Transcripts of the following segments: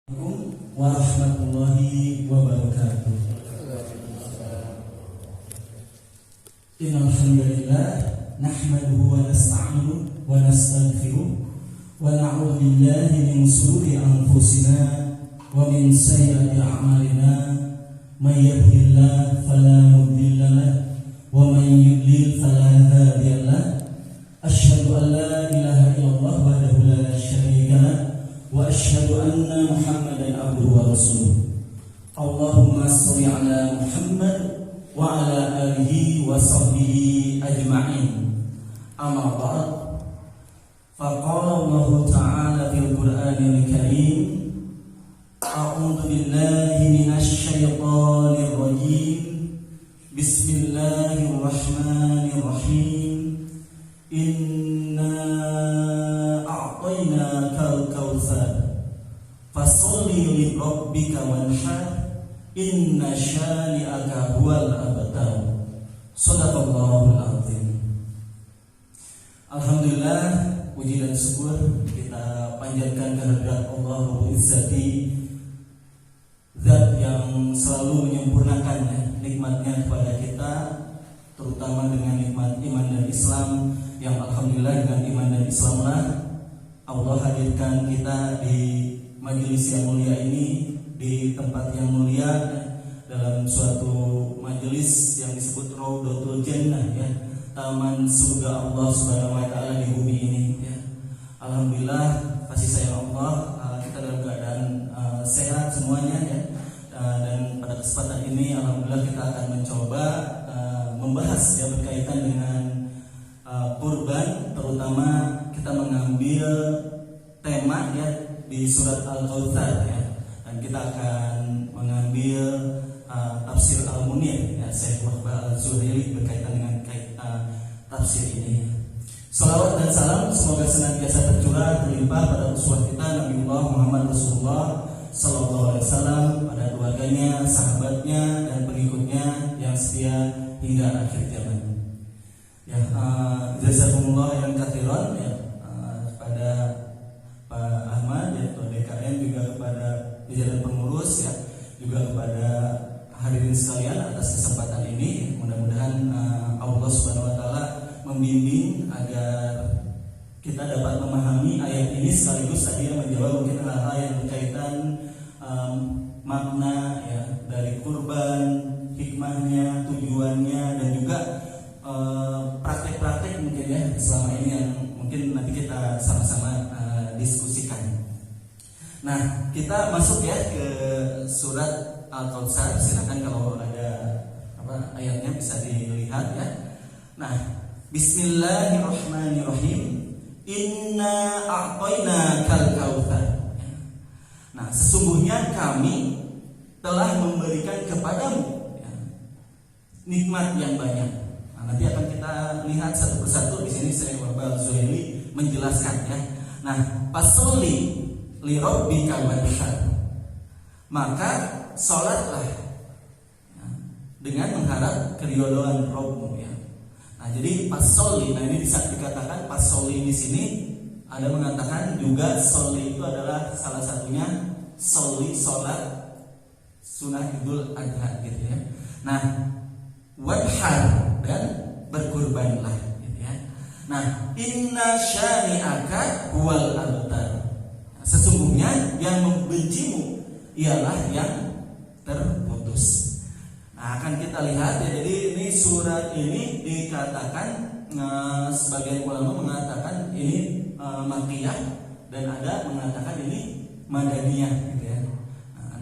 Assalamualaikum warahmatullahi wabarakatuh. Innal hamdalillah nahmaduhu wa nasta'inuhu wa nastaghfiruh wa na'udzu billahi min shururi anfusina wa min sayyiati a'malina may yahdihillahu fala mudilla lahu wa may yudlil fala hadiya lahu. Asyhadu an la ilaha illallah wahdahu la syarika lahu wa asyhadu anna Muhammadan abduhu wa rasuluh. Allahumma shalli ala Muhammad wa ala alihi wa sahbihi ajma'in. Amma ba'd. Faqala Allah ta'ala fil Qur'anil Karim, a'udzu billahi minasy syaithanir rajim. Bismillahirrahmanirrahim. Inna a'tainakal kautsar fasholli li rabbika wanhar inna syani'aka huwal abtar. Shadaqallahul azim. Alhamdulillah, puji dan syukur kita panjatkan kehadirat Allah Rabbul Izzati, Zat yang selalu menyempurnakan nikmatnya kepada kita, terutama dengan nikmat iman dan Islam, yang alhamdulillah dengan iman dan Islamlah Allah hadirkan kita di majelis yang mulia ini, di tempat yang mulia, dalam suatu majelis yang disebut Raudhatul Jannah, ya, taman surga Allah Subhanahu wa taala di bumi ini, ya. Alhamdulillah, kasih sayang Allah, kita dalam keadaan sehat semuanya, ya. Dan pada kesempatan ini alhamdulillah kita akan mencoba membahas yang berkaitan dengan kurban, terutama kita mengambil tema, ya, di surat Al-Kautsar, ya. Dan kita akan mengambil tafsir Al-Munir, ya, Syekh Wahbah Al-Zuhaili berkaitan dengan tafsir ini. Salawat dan salam semoga senantiasa tercurah terlimpah pada uswah kita Nabiullah Muhammad Rasulullah sallallahu alaihi wasallam, pada keluarganya, sahabatnya dan pengikutnya yang setia hingga akhir zaman. Ya, jazakumullah yang katsiran, ya, kepada Pak Ahmad, ya, Ketua DKM, juga kepada jajaran pengurus, ya, juga kepada hadirin sekalian atas kesempatan ini. Mudah-mudahan Allah Subhanahu wa taala membimbing agar kita dapat memahami ayat ini, sekaligus tadi menjawab mungkin hal-hal yang berkaitan makna, ya, dari kurban, hikmahnya, tujuannya, dan juga praktek-praktek mungkin, ya, selama ini yang mungkin nanti kita sama-sama diskusikan. Nah, kita masuk, ya, ke surat Al-Kautsar. Silakan kalau ada ayatnya bisa dilihat, ya. Nah, Bismillahirrahmanirrahim. Inna a'tainakal kautsar. Nah, sesungguhnya kami telah memberikan kepadamu, ya, nikmat yang banyak. Nah, nanti akan kita lihat satu persatu. Di sini Syekh Wahbah Al-Zuhaili menjelaskan, ya. Nah, fasholli li rabbika wanhar. Maka salatlah, ya, dengan mengharap keridhaan Rabbmu, ya. Nah, jadi fasholli, nah ini bisa dikatakan fasholli di sini ada mengatakan juga sholli itu adalah salah satunya sholli, salat sunnah Idul Adha, gitu, ya. Nah, wanhar, dan berkurbanlah, gitu, ya. Nah, inna syani'aka huwal abtar. Nah, sesungguhnya yang membencimu ialah yang terputus. Nah, akan kita lihat, ya, jadi ini surat ini dikatakan, sebagian ulama mengatakan ini Makkiyah, dan ada mengatakan ini Madaniyah, gitu, ya. Nah,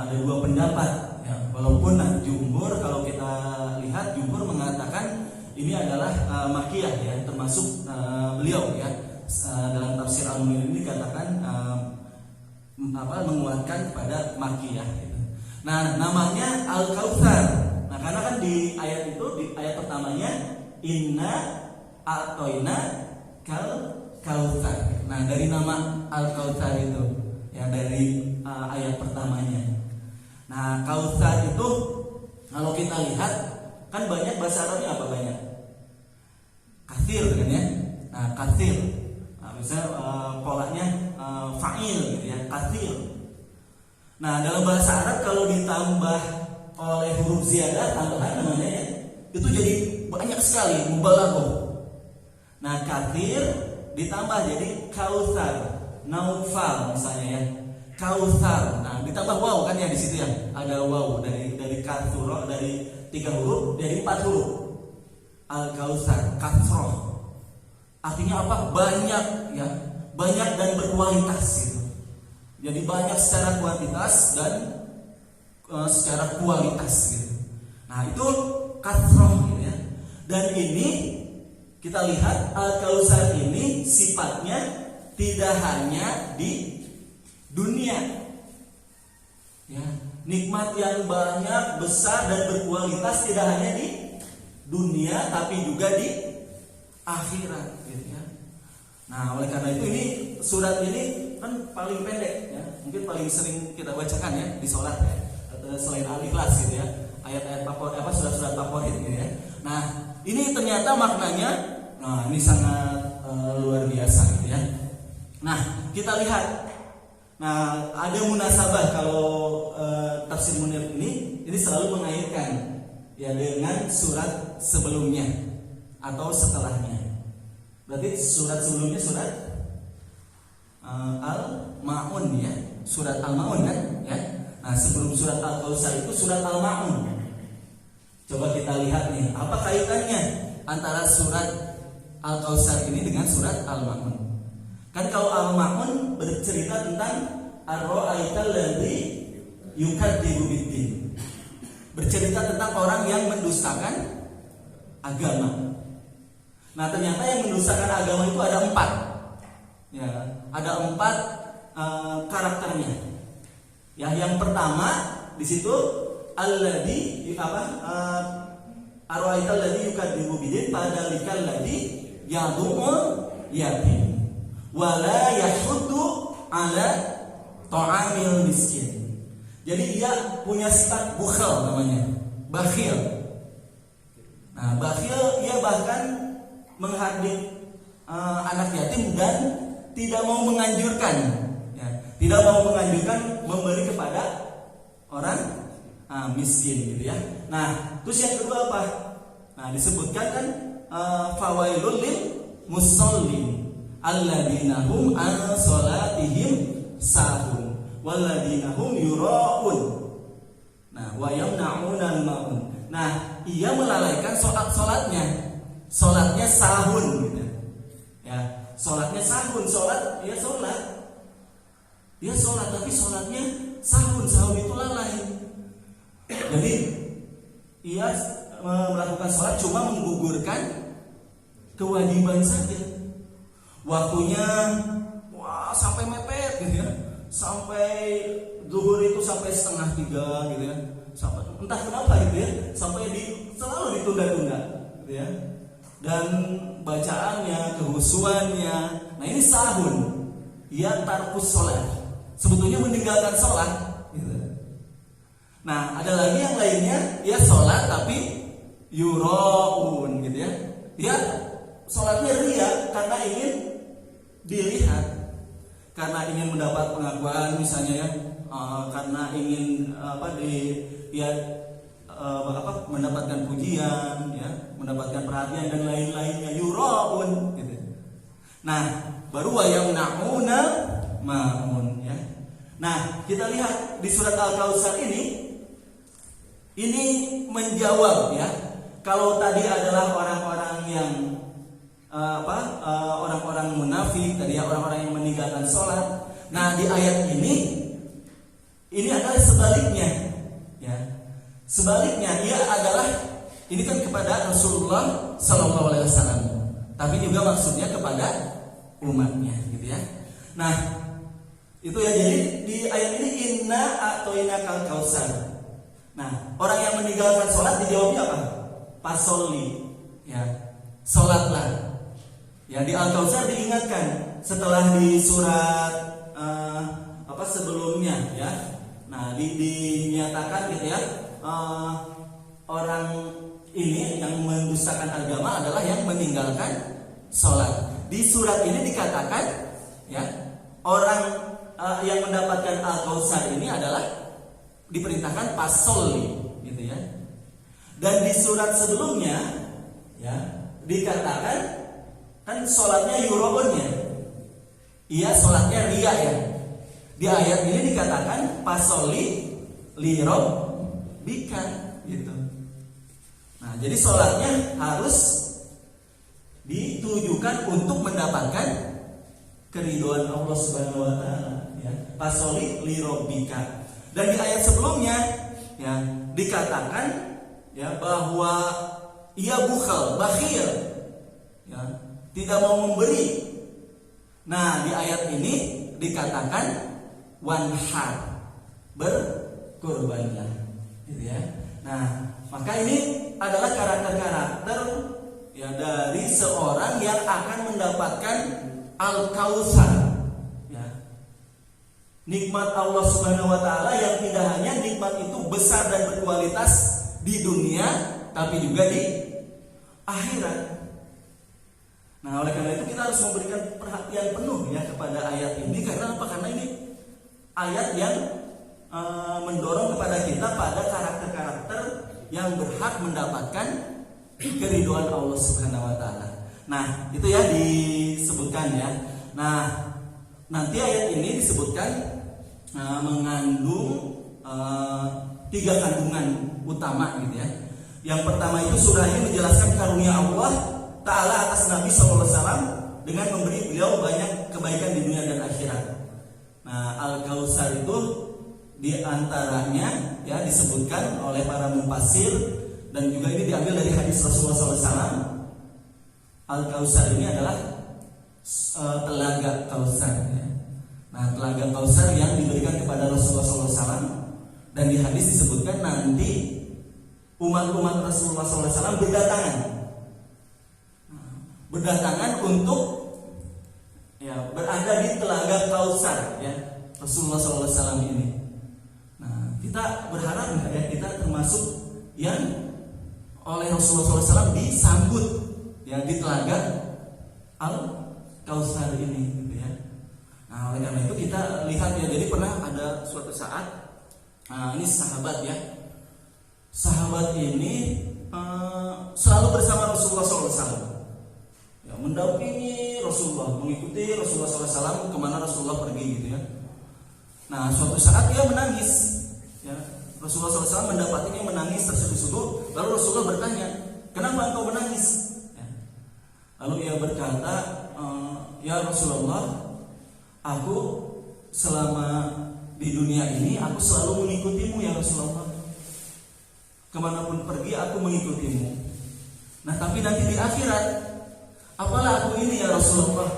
ada dua pendapat, ya. Walaupun jumhur, kalau kita lihat jumhur mengatakan ini adalah Makkiyah, ya, termasuk beliau, ya, dalam tafsir Al-Munir ini dikatakan menguatkan pada Makkiyah, gitu. Nah, namanya Al-Kautsar. Nah, karena kan di ayat itu, di ayat pertamanya inna a'tainakal kautsar. Nah, dari nama Al-Kautsar itu, ya, dari ayat pertamanya. Nah, Kautsar itu kalau kita lihat kan banyak, bahasa Arabnya apa banyak? Katsir, kan, ya. Nah, katsir. Nah, misalnya polanya fa'il, gitu, ya, katsir. Nah, dalam bahasa Arab kalau ditambah oleh huruf ziyadah tambahan namanya ya, itu jadi banyak sekali, mubalaghah. Nah, katsir ditambah jadi kautsar, naufal misalnya ya. Kautsar. Nah, ditambah waw kan ya di situ ya. Ada waw dari katsura, dari 3 huruf jadi 4 huruf. Al-kautsar, katsroh. Artinya apa? Banyak ya. Banyak dan berkualitas gitu. Jadi banyak secara kuantitas dan secara kualitas gitu. Nah, itu katsroh gitu ya. Dan ini kita lihat Al-Kautsar ini sifatnya tidak hanya di dunia. Ya, nikmat yang banyak, besar dan berkualitas tidak hanya di dunia tapi juga di akhirat gitu ya. Nah, oleh karena itu ini surat ini kan paling pendek ya. Mungkin paling sering kita bacakan ya di sholat ya. Selain Al-Ikhlas gitu ya. Ayat-ayat favorit surat-surat favorit gitu ya. Nah, ini ternyata maknanya ini sangat luar biasa gitu ya. Nah, kita lihat. Nah, ada munasabah kalau tafsir Munir ini selalu mengaitkan ya dengan surat sebelumnya atau setelahnya. Berarti surat sebelumnya surat Al-Ma'un ya, surat Al-Ma'un kan ya. Nah, sebelum surat Al-Kautsar itu surat Al-Ma'un. Coba kita lihat nih, apa kaitannya antara surat Al-Kautsar ini dengan surat Al-Ma'un? Kan kalau Al-Ma'un bercerita tentang ar-ra'aital ladzi yukadzibu biddin. Bercerita tentang orang yang mendustakan agama. Nah, ternyata yang mendustakan agama itu ada 4. Ya, ada 4 karakternya. Ya, yang pertama di situ alladzi ar-ra'aital ladzi yukadzibu biddin fadzalikal ladzi yad'u yatim wala yahuddu ala ta'amil miskin. Jadi dia punya sifat bukhil namanya, bakhil. Nah, bakhil dia bahkan menghardik anak yatim dan tidak mau menganjurkan ya, tidak mau menganjurkan memberi kepada orang miskin gitu ya. Nah, terus yang kedua apa? Nah, disebutkan kan fawailul lil musallin alladzina hum an salatihim sahun walladzina hum yura'un. Nah, wa yamna'unal ma'un. Nah, ia melalaikan salatnya. Salatnya sahun gitu. Ya, salatnya sahun, dia salat tapi salatnya sahun itu lalai. Jadi ia melakukan salat cuma menggugurkan kewajiban saja. Waktunya sampai mepet gitu ya. Sampai zuhur itu sampai 2:30 gitu ya. Sampai entah kenapa gitu ya. Sampai selalu ditunda-tunda gitu ya. Dan bacaannya, kehusuannya. Nah, ini sahun. Ia tarkus sholat. Sebetulnya meninggalkan sholat gitu. Nah, ada lagi yang lainnya, ia sholat tapi yura'un gitu ya. Dia sholatnya riya karena ingin dilihat, karena ingin mendapat pengakuan misalnya ya, karena ingin mendapatkan pujian ya, mendapatkan perhatian dan lain-lainnya, yura'un gitu. Nah, baru wa yamna'una ma'un ya. Nah, kita lihat di surat Al-Kautsar ini menjawab ya. Kalau tadi adalah orang-orang yang orang-orang munafik, tadi ya, orang-orang yang meninggalkan sholat. Nah, di ayat ini adalah sebaliknya ya. Sebaliknya, ia adalah ini kan kepada Rasulullah Sallallahu Alaihi Wasallam, tapi juga maksudnya kepada umatnya, gitu ya. Nah, itu ya. Jadi di ayat ini inna a'toinakal kautsar. Nah, orang yang meninggalkan sholat dijawabnya apa? Fasolli, ya, sholatlah. Ya, di Al-Kautsar diingatkan setelah di surat sebelumnya, ya. Nah, dinyatakan gitu ya. Orang ini yang mendustakan agama adalah yang meninggalkan sholat. Di surat ini dikatakan ya, orang yang mendapatkan Al-Kautsar ini adalah diperintahkan pasolli, gitu ya. Dan di surat sebelumnya, ya, dikatakan kan sholatnya yuraun ya. Iya, sholatnya riya ya. Di ayat ini dikatakan pasolli lirabbika, gitu. Nah, jadi sholatnya harus ditujukan untuk mendapatkan keridhaan Allah Subhanahu wa taala, ya. Pasolli lirabbika. Dan di ayat sebelumnya, ya, dikatakan, ya, bahwa ia bakhil, ya, tidak mau memberi. Nah, di ayat ini dikatakan wanhar, berkurbanlah, gitu ya. Nah, maka ini adalah karakter-karakter, ya, dari seorang yang akan mendapatkan Al-Kautsar, ya. Nikmat Allah Subhanahu wa taala yang tidak hanya nikmat itu besar dan berkualitas di dunia, tapi juga di akhirat. Nah, oleh karena itu kita harus memberikan perhatian penuh, ya, kepada ayat ini. Karena apa? Karena ini ayat yang mendorong kepada kita pada karakter-karakter yang berhak mendapatkan keridhaan Allah Subhanahu wa taala. Nah, itu ya disebutkan, ya. Nah, nanti ayat ini disebutkan mengandung 3 kandungan utama, gitu ya. Yang pertama itu surah ini menjelaskan karunia Allah Ta'ala atas Nabi SAW dengan memberi beliau banyak kebaikan di dunia dan akhirat. Nah, Al-Kautsar itu diantaranya, ya, disebutkan oleh para mufassir, dan juga ini diambil dari hadis Rasulullah SAW. Al-Kautsar ini adalah telaga Kautsar, ya. Nah, telaga Kautsar yang diberikan kepada Rasulullah SAW, dan di hadis disebutkan nanti umat-umat Rasulullah SAW berdatangan untuk, ya, berada di telaga Kautsar, ya, Rasulullah SAW ini. Nah, kita berharap, ya, kita termasuk yang oleh Rasulullah SAW disambut, ya, di telaga Al-Kautsar ini, gitu ya. Nah, oleh karena itu kita lihat, ya, jadi pernah ada suatu saat, ini sahabat, ya, sahabat ini selalu bersama Rasulullah SAW, ya, mendampingi Rasulullah, mengikuti Rasulullah SAW kemana Rasulullah pergi, gitu ya. Nah, suatu saat dia menangis, ya. Rasulullah SAW mendapatinya menangis terseduh-seduh. Lalu Rasulullah bertanya, kenapa engkau menangis? Ya. Lalu ia berkata, ya Rasulullah, aku selama di dunia ini aku selalu mengikutimu, ya Rasulullah. Kemanapun pergi aku mengikutimu. Nah, tapi nanti di akhirat, apalah aku ini, ya Rasulullah,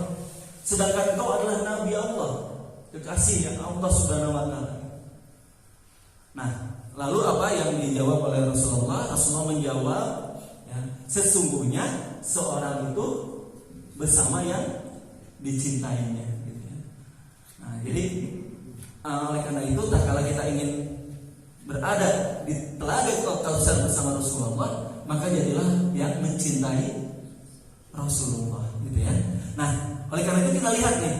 sedangkan engkau adalah Nabi Allah, kekasih yang Allah Subhanahu wa taala. Nah, lalu apa yang dijawab oleh Rasulullah? Rasulullah menjawab, ya, sesungguhnya seorang itu bersama yang dicintainya, gitu ya. Nah, jadi oleh karena itu, tak kala kita ingin berada di telaga Kautsar bersama Rasulullah, maka jadilah yang mencintai Rasulullah, gitu ya. Nah, oleh karena itu kita lihat nih,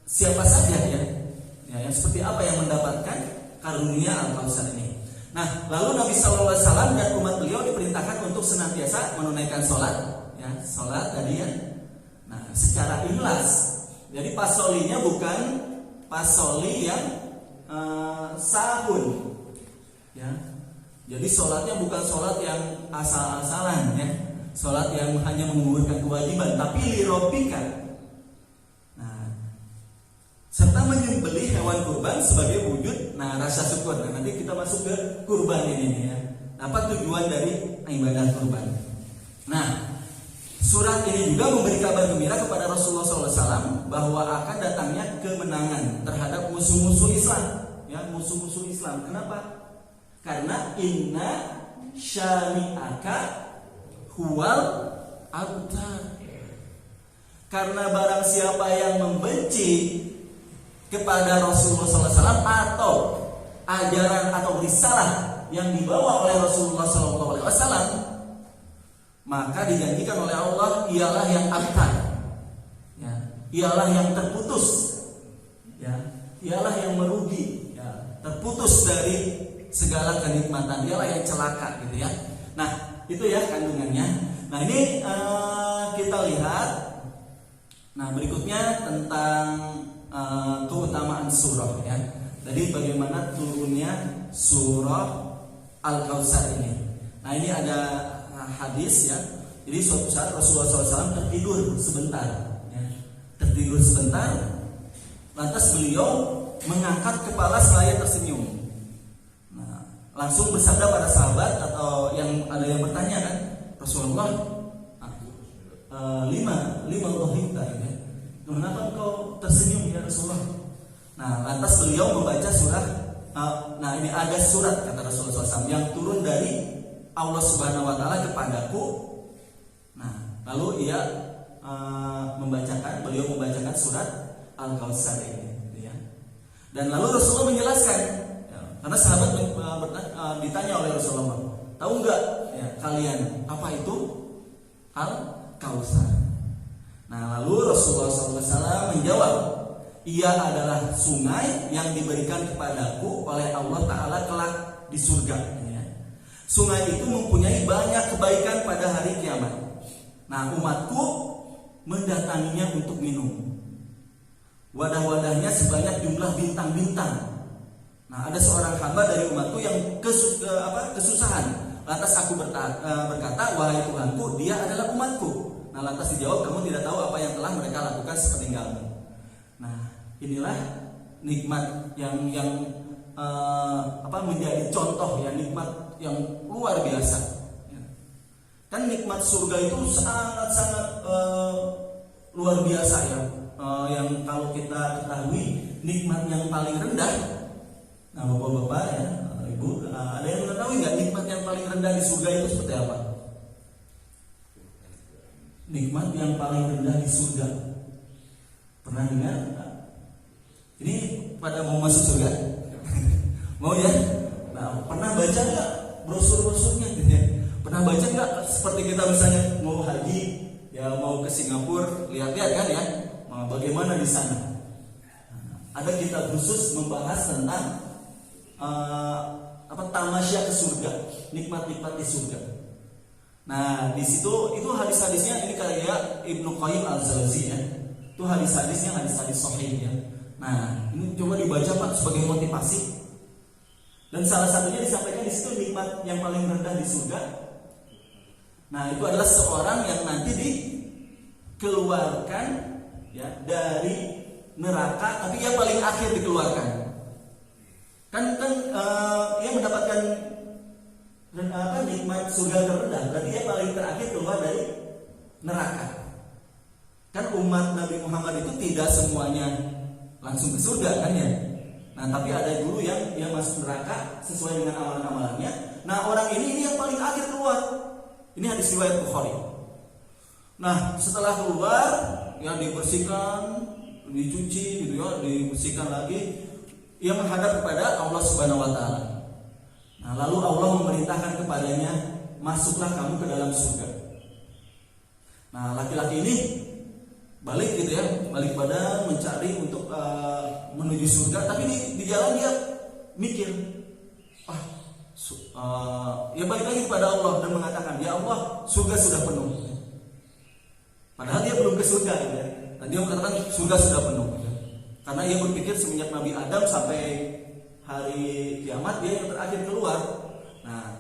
siapa saja, ya, yang seperti apa yang mendapatkan karunia Al-Kautsar ini. Nah, lalu Nabi SAW dan umat beliau diperintahkan untuk senantiasa menunaikan sholat, ya, sholat tadi, ya. Nah, secara ikhlas. Jadi pasolinya bukan pasoli yang sahun, ya. Jadi sholatnya bukan sholat yang asal-asalan, ya, sholat yang hanya menggugurkan kewajiban, tapi lirabbika. Nah, serta menyembelih hewan kurban sebagai wujud, nah, rasa syukur. Nah, nanti kita masuk ke kurban ini, ya. Apa tujuan dari ibadah kurban? Nah, surat ini juga memberi kabar gembira kepada Rasulullah SAW bahwa akan datangnya kemenangan terhadap musuh-musuh Islam, ya, musuh-musuh Islam. Kenapa? Karena inna syani'aka huwal abtar. Karena barang siapa yang membenci kepada Rasulullah SAW atau ajaran atau risalah yang dibawa oleh Rasulullah SAW, maka dijanjikan oleh Allah ialah yang abtar, ya, ialah yang terputus ialah yang merugi, ya, terputus dari segala kenikmatan, dialah yang celaka gitu ya. Nah, itu ya kandungannya. Nah, ini kita lihat. Nah, berikutnya tentang keutamaan surah ya. Jadi bagaimana turunnya surah Al-Kautsar ini. Nah, ini ada hadis ya. Jadi suatu saat Rasulullah SAW tertidur sebentar ya. Tertidur sebentar, lantas beliau mengangkat kepala seraya tersenyum. Nah, langsung bersabda pada sahabat atau yang ada yang bertanya kan, Rasulullah, lima dhahikta ya. Kenapa engkau tersenyum ya Rasulullah? Nah, lantas beliau membaca surat. Nah, ini ada surat kata Rasulullah SAW yang turun dari Allah Subhanahu Wa Taala kepadaku. Nah, lalu ia beliau membacakan surat Al-Kautsar ini, ya. Dan lalu Rasulullah menjelaskan, ya, karena sahabat ditanya oleh Rasulullah, tahu nggak ya, kalian apa itu Al-Kautsar? Nah, lalu Rasulullah SAW menjawab, ia adalah sungai yang diberikan kepadaku oleh Allah Ta'ala kelak di surga ya. Sungai itu mempunyai banyak kebaikan pada hari kiamat. Nah, umatku mendatanginya untuk minum. Wadah-wadahnya sebanyak jumlah bintang-bintang. Nah, ada seorang hamba dari umatku yang kesusahan. Lantas aku berkata, wahai Tuhanku, dia adalah umatku. Nah, lantas dijawab, kamu tidak tahu apa yang telah mereka lakukan sepeninggalmu. Nah, inilah nikmat yang menjadi contoh ya, nikmat yang luar biasa. Kan nikmat surga itu sangat-sangat luar biasa ya. Yang kalau kita ketahui nikmat yang paling rendah. Nah, bapak-bapak ya, ibu, ada yang mengetahui nggak nikmat yang paling rendah di surga itu seperti apa? Nikmat yang paling rendah di surga. Pernah dengar? Ini pada mau masuk surga? Mau ya? Nah, pernah baca nggak brosur-brosurnya gitu ya? Pernah baca nggak seperti kita misalnya mau haji, ya mau ke Singapura, lihat-lihat kan ya, bagaimana di sana? Ada kitab khusus membahas tentang tamasya ke surga, nikmat-nikmat di surga. Nah, di situ itu hadis-hadisnya ini kayak Ibnu Qayyim Al-Jauzi ya. Itu hadis-hadisnya hadis-hadis sahih ya. Nah, ini coba dibaca Pak sebagai motivasi. Dan salah satunya disampaikan di situ nikmat yang paling rendah di surga. Nah, itu adalah seorang yang nanti dikeluarkan ya dari neraka, tapi yang paling akhir dikeluarkan. Kan ia mendapatkan nikmat surga terendah, berarti dia paling terakhir keluar dari neraka. Kan umat Nabi Muhammad itu tidak semuanya langsung ke surga kan ya. Nah, tapi ada dulu yang dia masuk neraka sesuai dengan amalan-amalannya. Nah, orang ini yang paling akhir keluar. Ini hadis riwayat Bukhari. Nah, setelah keluar ya dibersihkan, dicuci gitu ya, dibersihkan lagi. Ia menghadap kepada Allah Subhanahu Wa Taala. Nah, lalu Allah memerintahkan kepadanya, masuklah kamu ke dalam surga. Nah, laki-laki ini balik gitu ya, balik badan mencari untuk menuju surga, tapi di jalan dia mikir, ya balik lagi kepada Allah dan mengatakan, ya Allah, surga sudah penuh. Padahal dia belum ke surga gitu ya. Dan dia mengatakan surga sudah penuh. Gitu. Karena ia berpikir semenjak Nabi Adam sampai hari kiamat dia yang terakhir keluar. Nah,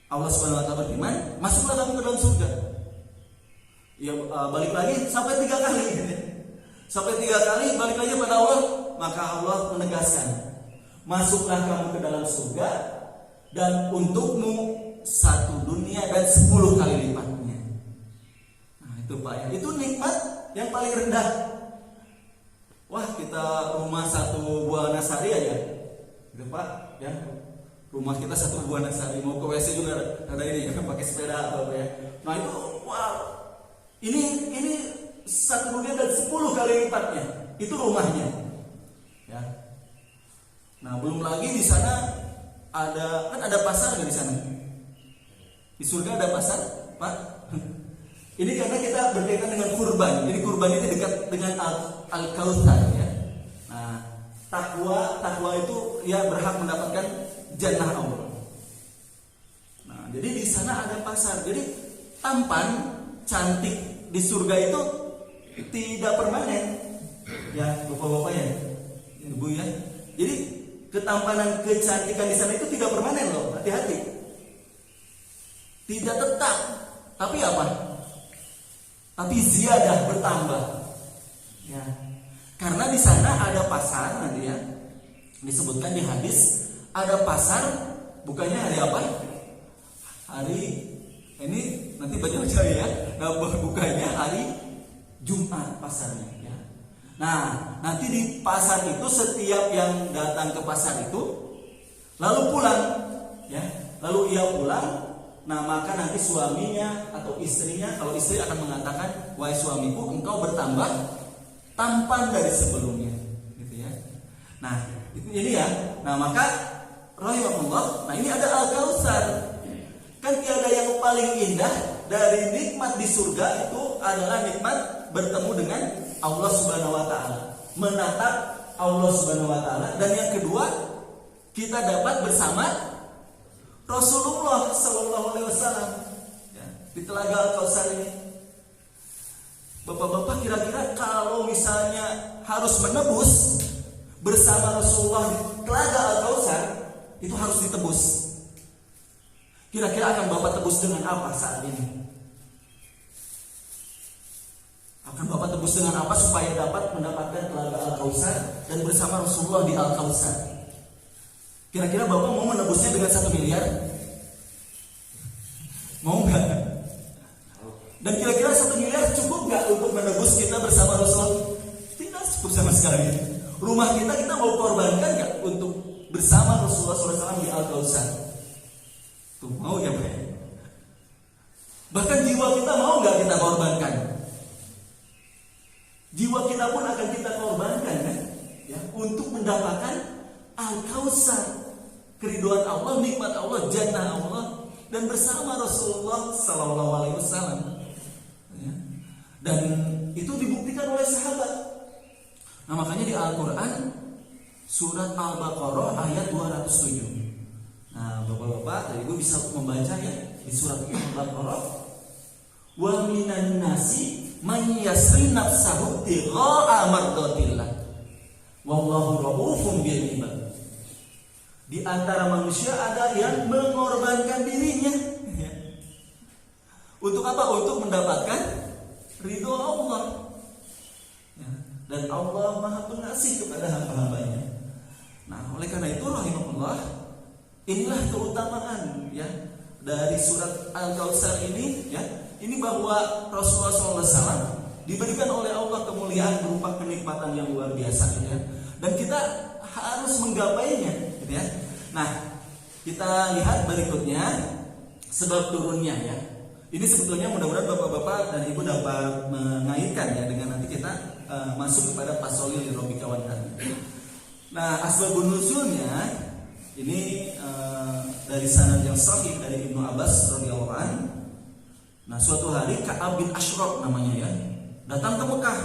Allah Subhanahu Wa Taala berfirman, masuklah kamu ke dalam surga. Ya balik lagi sampai 3 kali. Sampai 3 kali balik lagi pada Allah, maka Allah menegaskan, masuklah kamu ke dalam surga dan untukmu 1 dunia dan 10 kali lipatnya. Nah, itu Pak ya. Itu nikmat yang paling rendah. Wah, kita rumah 1 buah nasari aja. Gitu Pak, ya. Rumah kita 1 buah nasari, mau ke WC juga ada ini ya, pakai sepeda atau apa ya. Nah, itu wow. Ini 1 dunia dan 10 kali lipatnya. Itu rumahnya. Ya. Nah, belum lagi di sana ada pasar nggak di sana? Di surga ada pasar, Pak? Ini karena kita berkaitan dengan kurban. Jadi kurban ini dekat dengan Al-Kautsar ya. Nah, takwa itu ya berhak mendapatkan jannah Allah. Nah, jadi di sana ada pasar. Jadi tampan cantik di surga itu tidak permanen. Ya, Bapak-bapak ya, Ibu ya. Jadi ketampanan, kecantikan di sana itu tidak permanen loh, hati-hati. Tidak tetap. Tapi apa? Tapi ziyadah, bertambah. Ya. Karena di sana ada pasar nanti ya. Disebutkan di hadis ada pasar, bukannya hari apa? Hari ini nanti baca-baca ya. Nah, bukanya hari Jumat pasarnya ya. Nah, nanti di pasar itu setiap yang datang ke pasar itu lalu pulang ya. Lalu ia pulang, nah maka nanti suaminya atau istrinya, kalau istri akan mengatakan, "Wahai suamiku, engkau bertambah tampan dari sebelumnya." Gitu ya. Nah, ini ya. Nah, maka rahimahullah, nah ini ada Al-Kautsar. Kan tiada yang paling indah dari nikmat di surga itu adalah nikmat bertemu dengan Allah Subhanahu wa taala, menatap Allah Subhanahu wa taala, dan yang kedua kita dapat bersama Rasulullah sallallahu alaihi wasallam ya, di Telaga Al-Kautsar ini. Bapak-bapak, kira-kira kalau misalnya harus menebus bersama Rasulullah di Telaga Al-Kautsar, itu harus ditebus. Kira-kira akan Bapak tebus dengan apa saat ini? Akan Bapak tebus dengan apa supaya dapat mendapatkan Telaga Al-Kautsar dan bersama Rasulullah di Al-Kautsar? Kira-kira Bapak mau menebusnya dengan 1 miliar? Mau nggak? Dan kira-kira 1 miliar cukup nggak untuk menebus kita bersama Rasulullah? Tidak cukup sama sekali. Rumah kita mau korbankan nggak untuk bersama Rasulullah SAW di Al-Kautsar? Tuh, mau ya Pak? Bahkan jiwa kita mau nggak kita korbankan? Jiwa kita pun akan kita korbankan kan? Ya, untuk mendapatkan Al-Kautsar, keriduan Allah, nikmat Allah, jannah Allah, dan bersama Rasulullah Sallallahu Alaihi Wasallam. Ya. Dan itu dibuktikan oleh sahabat. Nah, makanya di Al-Quran surat Al-Baqarah ayat 207. Nah, bapak-bapak dan ibu bisa membaca ya di surat Al-Baqarah. Wa minan nasi man yasri nafsahu tigha'a mardatillah wallahu raufun bil ibad. Di antara manusia ada yang mengorbankan dirinya ya. Untuk apa? Untuk mendapatkan ridho Allah ya. Dan Allah Maha Pengasih kepada hamba-hambanya. Nah, oleh karena itu rahimahullah, inilah keutamaan ya dari surat Al-Kautsar ini ya. Ini bahwa Rasulullah SAW diberikan oleh Allah kemuliaan berupa kenikmatan yang luar biasa ya. Dan kita harus menggapainya gitu ya. Nah, kita lihat berikutnya sebab turunnya ya. Ini sebetulnya mudah-mudahan bapak-bapak dan ibu dapat mengaitkan ya dengan nanti kita masuk kepada pasolil Robi kawan kami. Nah, asbabun nuzulnya ini dari sanad yang sahih dari Ibnu Abbas radhiyallahu anhu. Nah, suatu hari Ka'ab bin Ashraf namanya ya, datang ke Mekah.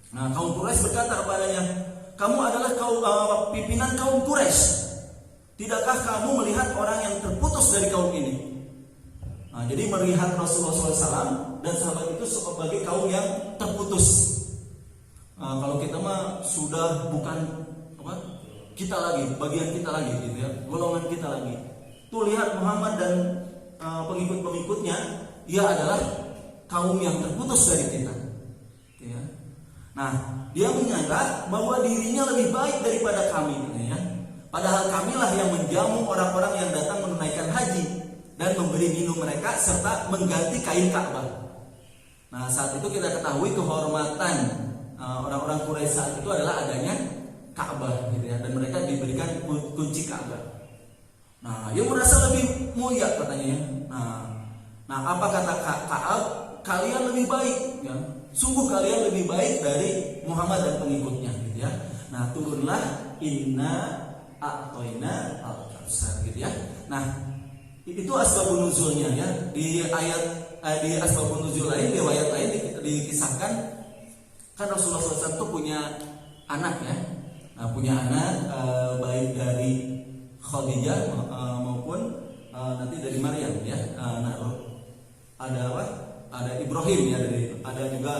Nah, kaum Quraisy berkata kepadanya, "Kamu adalah pimpinan kaum Quraisy. Tidakkah kamu melihat orang yang terputus dari kaum ini?" Nah, jadi melihat Rasulullah SAW dan sahabat itu sebagai kaum yang terputus. Nah, kalau kita mah sudah bukan apa, kita lagi, bagian kita lagi gitu ya, golongan kita lagi. Tuh lihat Muhammad dan pengikut-pengikutnya, dia adalah kaum yang terputus dari kita. Ya. Nah, dia menyangka bahwa dirinya lebih baik daripada kami. Ya. Padahal kamilah yang menjamu orang-orang yang datang menunaikan haji dan memberi minum mereka serta mengganti kain Ka'bah. Nah, saat itu kita ketahui kehormatan orang-orang Quraisy saat itu adalah adanya Ka'bah, gitu ya. Dan mereka diberikan kunci Ka'bah. Nah, dia merasa lebih mulia katanya. Nah, apa kata Ka'ab? Kalian lebih baik, ya. Sungguh kalian lebih baik dari Muhammad dan pengikutnya, gitu ya. Nah, turunlah inna a'toina al-kautsar, gitu ya. Nah, itu asbabun nuzulnya ya. Di ayat di asbabun nuzul lain, riwayat lain dikisahkan kan Rasulullah SAW itu punya anak ya. punya anak baik dari Khadijah maupun nanti dari Maryam ya. Ada apa? Ada Ibrahim ya, ada juga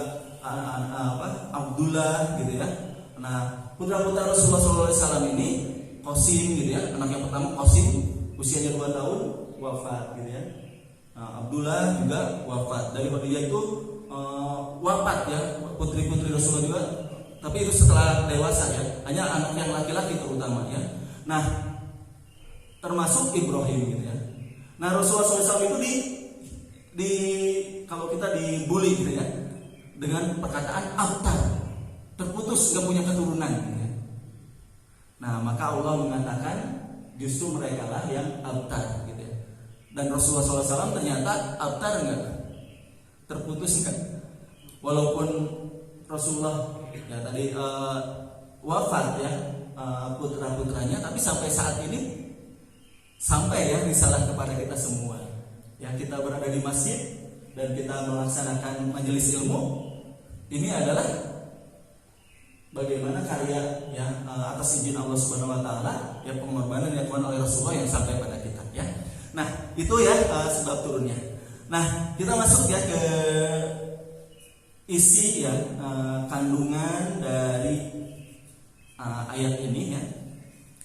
Abdullah gitu ya. Nah, putra-putra Rasulullah SAW ini Qasim gitu ya. Anak yang pertama Qasim usianya 2 tahun wafat gitu ya. Abdullah juga wafat. Dari Khadijah itu wafat ya, putri-putri Rasulullah juga. Tapi itu setelah dewasa ya. Hanya anak yang laki-laki terutama ya. Nah, termasuk Ibrahim gitu ya. Nah, Rasulullah SAW itu kalau kita dibully gitu ya, dengan perkataan abtar, terputus, nggak punya keturunan gitu ya. Nah, maka Allah mengatakan justru mereka lah yang abtar gitu ya. Dan Rasulullah SAW ternyata abtar enggak, terputus enggak. Walaupun Rasulullah ya tadi wafat ya putra-putranya, tapi sampai saat ini sampai ya risalah kepada kita semua. Ya, kita berada di masjid dan kita melaksanakan majelis ilmu. Ini adalah bagaimana karya ya atas izin Allah Subhanahu wa taala, ya pengorbanan yang dilakukan oleh Rasulullah yang sampai pada kita ya. Nah, itu ya sebab turunnya. Nah, kita masuk ya ke isi ya kandungan dari ayat ini ya.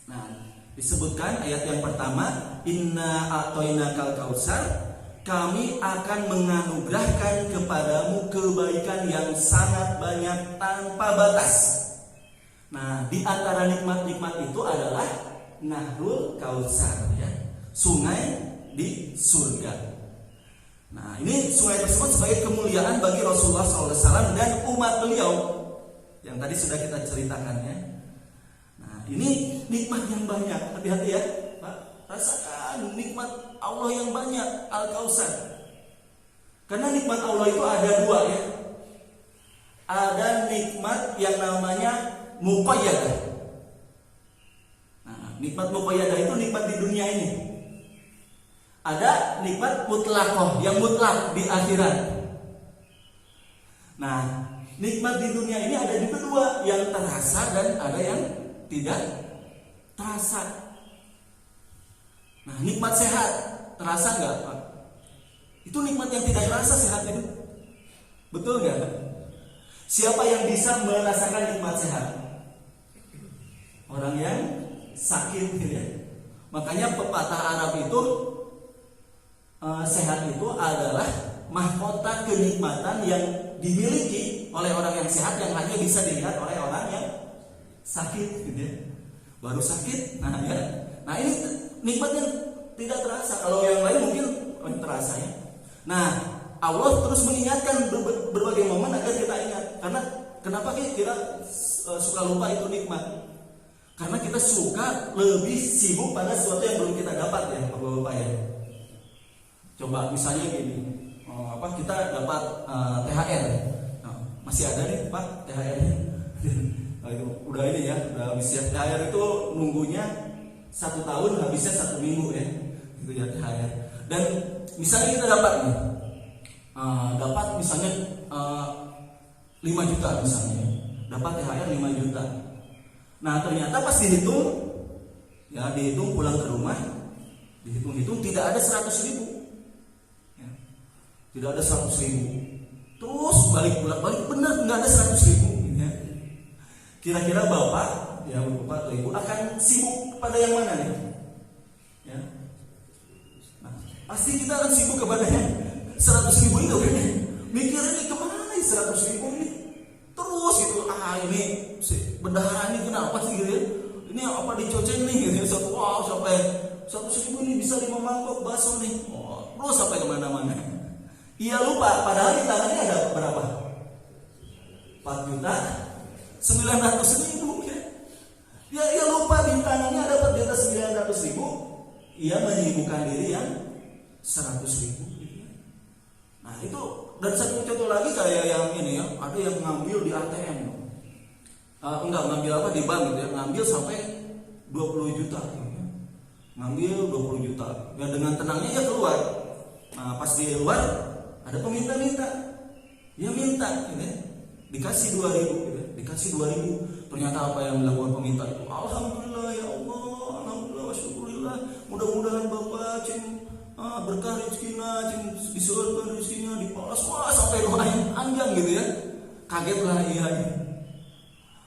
Nah, disebutkan ayat yang pertama, inna a'tainakal kautsar, kami akan menganugerahkan kepadamu kebaikan yang sangat banyak tanpa batas. Nah, di antara nikmat-nikmat itu adalah Nahrul Kautsar ya, sungai di surga. Nah, ini sungai tersebut sebagai kemuliaan bagi Rasulullah SAW dan umat beliau yang tadi sudah kita ceritakan ya. Nah, ini nikmat yang banyak. Hati-hati ya, Pak. Rasakan nikmat Allah yang banyak, Al-Kautsar. Karena nikmat Allah itu ada 2 ya. Ada nikmat yang namanya muqayyadah. Nah, nikmat muqayyadah itu nikmat di dunia ini. Ada nikmat mutlaqah yang mutlak di akhirat. Nah, nikmat di dunia ini ada juga 2, yang terasa dan ada yang tidak terasa. Nah, nikmat sehat terasa nggak, Pak? Itu nikmat yang tidak terasa sehat itu, betul nggak? Siapa yang bisa merasakan nikmat sehat? Orang yang sakit, gitu ya. Makanya pepatah Arab itu sehat itu adalah mahkota kenikmatan yang dimiliki oleh orang yang sehat yang hanya bisa dilihat oleh orang yang sakit, gitu ya. Baru sakit, nah ya. Nah, ini nikmatnya tidak terasa. Kalau yang lain mungkin terasa ya. Nah, Allah terus mengingatkan berbagai momen agar kita ingat. Karena kenapa kita suka lupa itu nikmat? Karena kita suka lebih sibuk pada sesuatu yang belum kita dapat ya, Bapak-bapak ya. Coba misalnya gini, kita dapat THR. Nah, masih ada nih Pak THR-nya. Nah, itu udah ini ya, udah habis ya. THR itu nunggunya 1 tahun, habisnya 1 minggu ya, gitu ya THR. Dan misalnya kita dapat nih, dapat misalnya 5 juta misalnya, dapat THR 5 juta. Nah, ternyata pas dihitung pulang ke rumah, dihitung tidak ada 100.000. Tidak ada 100.000. Terus balik benar nggak ada 100.000. Ya. Kira-kira bapak atau ibu akan sibuk pada yang mana nih? Ya. Nah, pasti kita akan sibuk kepada yang 100.000 itu kan? Mikirnya kemana nih 100.000 ini? Terus gitu, ini bendahara ini kenapa sih gitu ya? Ini apa dicoceng nih gitu? Sampai 100.000 ini bisa 5 mangkok bakso nih. Terus sampai kemana-mana. Ia lupa, padahal di tangannya ada berapa? 4.900.000 ya. Ia lupa di tangannya ada 4.900.000. Ia menyibukkan diri yang 100.000. Nah itu, dan satu contoh lagi kayak yang ini ya, ada yang ngambil di ATM. Ngambil apa di bank gitu ya, ngambil sampai 20 juta. Ngambil 20 juta. Ya dengan tenangnya ia keluar. Nah pas di luar ada peminta-minta, dia minta, gitu ya. Dikasih 2.000, gitu ya. Dikasih 2.000. ternyata apa yang dilakukan peminta itu, alhamdulillah ya Allah, alhamdulillah, syukurillah, mudah-mudahan Bapak berkah rezekinya, disurga rezekinya, dipalas, wah sampai doain panjang gitu ya. Kagetlah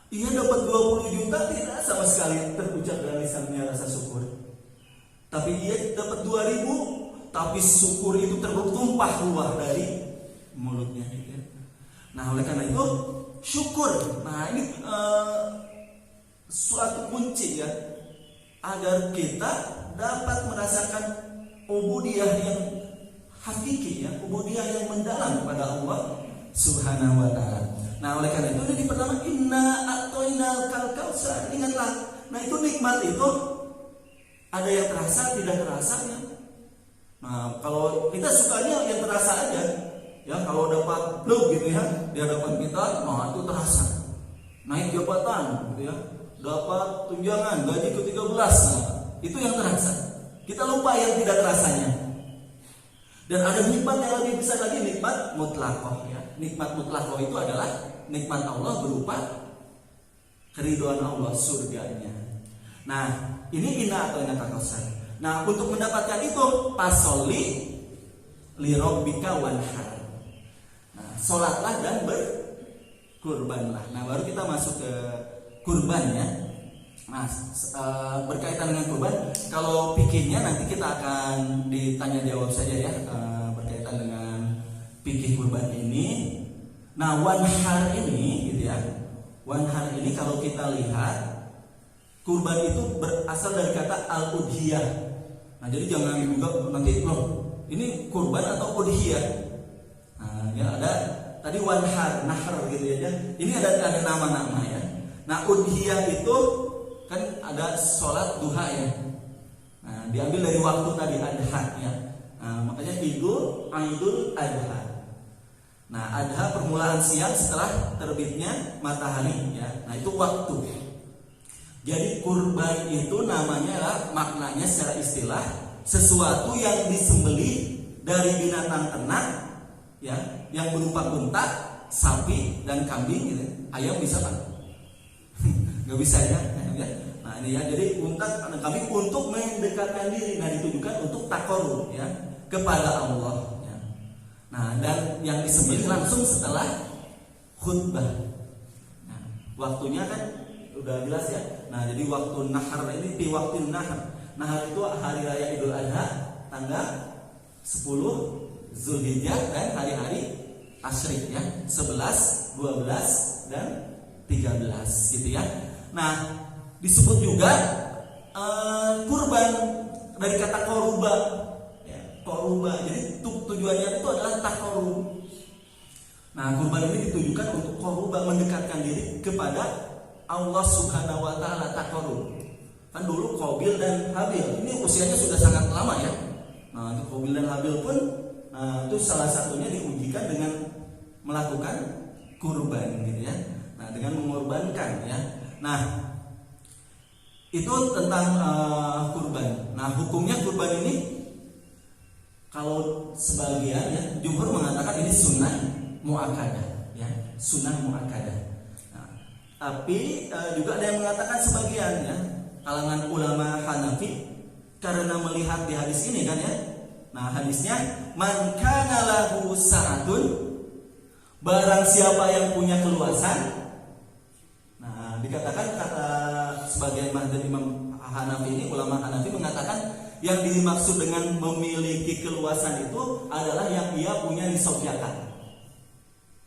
ia dapat 20 juta, tidak sama sekali terucap dari lisannya rasa syukur. Tapi ia dapat 2.000, tapi syukur itu tertumpah ruah dari mulutnya gitu ya. Nah oleh karena itu syukur, nah ini suatu kunci ya, agar kita dapat merasakan ubudiyah yang hakiki ya, ubudiyah yang mendalam kepada Allah Subhanahu wa ta'ala. Nah oleh karena itu ini pertama, inna a'toinal kautsar, ingatlah. Nah itu nikmat itu ada yang terasa, tidak terasa ya. Nah kalau kita sukanya yang terasa aja ya, kalau dapat blog gitu ya, dia dapat kita, nah itu terasa. Naik jabatan gitu ya, dapat tunjangan gaji ke-13, nah itu yang terasa. Kita lupa yang tidak terasanya. Dan ada nikmat yang lebih besar lagi, nikmat mutlaqah ya. Nikmat mutlaqah itu adalah nikmat Allah berupa keridhaan Allah, surganya. Nah, ini inna atau inna kautsar. Nah, untuk mendapatkan itu pasolli li rabbika wanhar. Nah, salatlah dan berkurbanlah. Nah, baru kita masuk ke kurban ya. Nah, berkaitan dengan kurban, kalau fikihnya nanti kita akan ditanya jawab saja ya, berkaitan dengan fikih kurban ini. Nah, wanhar ini gitu ya. Wanhar ini kalau kita lihat, kurban itu berasal dari kata al-udhiyah. Nah, jadi jangan juga nanti loh, ini kurban atau udhiyah. Nah, ya ada tadi wanhar, nahr gitu ya. Ini ada nama-nama ya. Nah, udhiyah itu kan ada sholat duha ya. Nah, diambil dari waktu tadi adha ya. Nah, makanya Idul Adha. Nah, adha permulaan siang setelah terbitnya matahari ya. Nah, itu waktu. Jadi kurban itu namanya, maknanya secara istilah, sesuatu yang disembelih dari binatang ternak ya, yang berupa unta, sapi dan kambing gitu. Ayam bisa kan? Gak bisa ya. Nah ini ya, jadi unta dan kambing untuk mendekatkan diri. Nah ditujukan untuk takarrub ya kepada Allah ya. Nah dan yang disembelih langsung setelah khutbah. Nah, waktunya kan udah jelas ya. Nah jadi waktu nahar ini di waktu nahar. Nahar itu hari raya Idul Adha tanggal 10 Zulhijjah dan hari-hari asyrik ya, 11, 12 dan 13 gitu ya. Nah, disebut juga kurban dari kata koruba ya, koruba. Jadi tujuannya itu adalah takarrub. Nah, kurban ini ditujukan untuk koruba, mendekatkan diri kepada Allah Subhanahu wa ta'ala, takarrub. Kan dulu Qabil dan Habil ini usianya sudah sangat lama ya. Nah, Qabil dan Habil pun itu salah satunya diujikan dengan melakukan kurban gitu ya. Nah, dengan mengorbankan ya. Nah, itu tentang kurban. Nah, hukumnya kurban ini kalau sebagian ya, jumhur mengatakan ini sunnah muakkadah ya, sunnah muakkadah. Nah, tapi juga ada yang mengatakan sebagian ya, kalangan ulama Hanafi, karena melihat di hadis ini kan ya. Nah, hadisnya man kana lahu sa'atun, barang siapa yang punya keluasan. Nah, dikatakan kata sebagian mazhab Imam Hanafi ini, ulama Hanafi mengatakan yang dimaksud dengan memiliki keluasan itu adalah yang ia punya nisab zakat.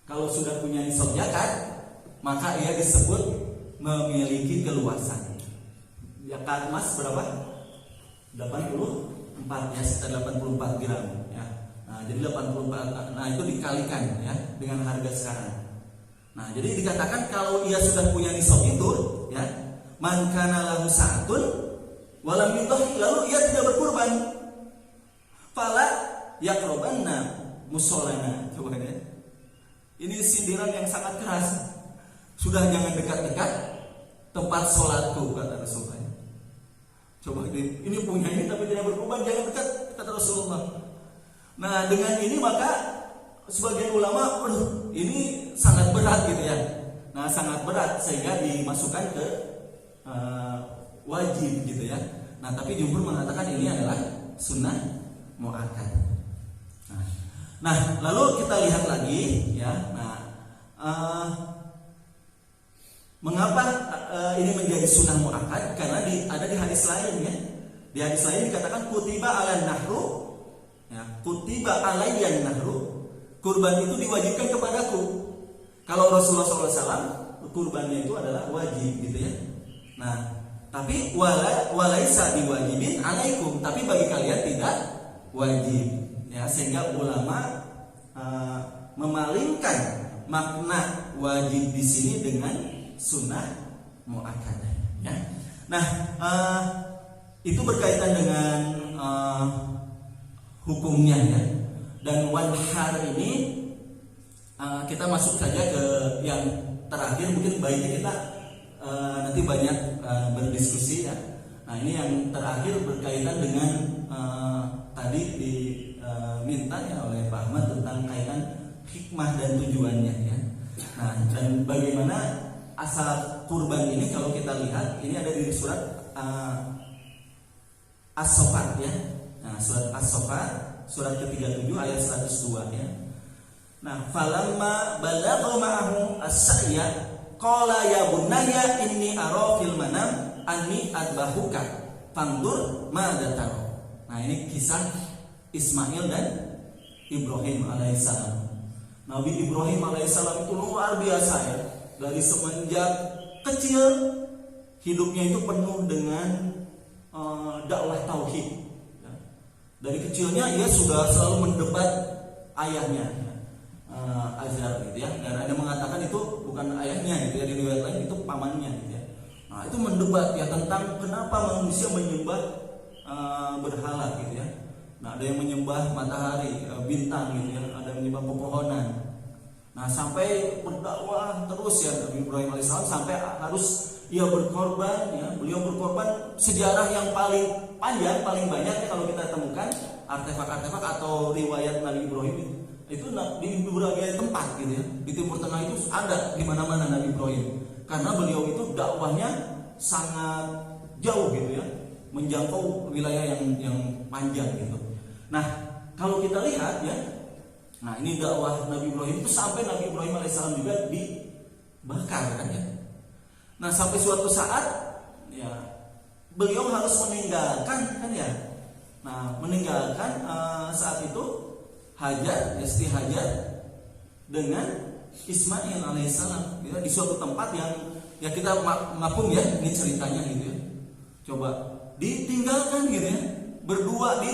Kalau sudah punya nisab zakat, maka ia disebut memiliki keluasan. Zakat emas berapa? 84 ya, sekitar 84 gram ya. Nah, jadi 84, nah itu dikalikan ya dengan harga sekarang. Nah, jadi dikatakan kalau ia sudah punya nisab itu ya, man kana lahu sa'atun walam yudhi, lalu ia tidak berkurban, fala yaqrabanna musallana. Coba ya. Ini sindiran yang sangat keras. Sudah jangan dekat-dekat tempat sholatku, kata Rasulullah. Coba ini punya ini tapi tidak berkorban, jangan dekat, kata Rasulullah. Nah, dengan ini maka sebagian ulama, ini sangat berat gitu ya. Nah, sangat berat sehingga dimasukkan ke wajib gitu ya. Nah, tapi jumhur mengatakan ini adalah sunnah muakkad. Nah, lalu kita lihat lagi ya. Nah, mengapa ini menjadi sunnah muakkad? Karena ada di hadis lain ya. Di hadis lain dikatakan kutiba alan nahru, ya, kutiba alayyan nahru, kurban itu diwajibkan kepadaku. Kalau Rasulullah SAW kurbannya itu adalah wajib gitu ya. Nah, tapi walaisa diwajibin alaikum, tapi bagi kalian tidak wajib ya, sehingga ulama memalingkan makna wajib di sini dengan sunnah muakkad ya. Nah, itu berkaitan dengan hukumnya ya. Dan wanhar ini kita masuk saja ke yang terakhir, mungkin baiknya kita nanti banyak berdiskusi ya. Nah, ini yang terakhir berkaitan dengan tadi diminta ya oleh Pak Ahmad tentang kaitan hikmah dan tujuannya ya. Nah, dan bagaimana asal kurban ini kalau kita lihat ini ada di surat As-Saffat ya. Nah, surat As-Saffat surat ke-37 ayat 102 ya. Nah, falamma balagha ma'ahu as-sa'ya qala ya bunayya inni ara fil manam anni adbahuka fandur madza tara. Nah, ini kisah Ismail dan Ibrahim alaihissalam. Nabi Ibrahim alaihissalam itu luar biasa ya. Dari semenjak kecil hidupnya itu penuh dengan dakwah tauhid. Ya. Dari kecilnya ia sudah selalu mendebat ayahnya, Azar gitu ya. Dan ada mengatakan itu bukan ayahnya gitu ya, di riwayat lain itu pamannya gitu ya. Nah, itu mendebat ya tentang kenapa manusia menyembah berhala gitu ya. Nah, ada yang menyembah matahari, bintang gitu ya, ada yang menyembah pepohonan. Nah, sampai berdakwah terus ya Nabi Ibrahim alaihissalam sampai harus ia berkorban ya. Beliau berkorban sejarah yang paling panjang, paling banyak ya kalau kita temukan artefak-artefak atau riwayat Nabi Ibrahim itu di berbagai tempat gitu ya. Di Timur Tengah itu ada di mana-mana Nabi Ibrahim. Karena beliau itu dakwahnya sangat jauh gitu ya, menjangkau wilayah yang panjang gitu. Nah, kalau kita lihat ya, nah ini dakwah Nabi Ibrahim itu sampai Nabi Ibrahim alaihissalam juga dibakar kan ya. Nah, sampai suatu saat ya beliau harus meninggalkan kan ya. Nah, meninggalkan saat itu Hajar, istri Hajar dengan Ismail alaihissalam ya, di suatu tempat yang ya kita maklum ya, ini ceritanya gitu ya. Coba ditinggalkan gitu ya, berdua di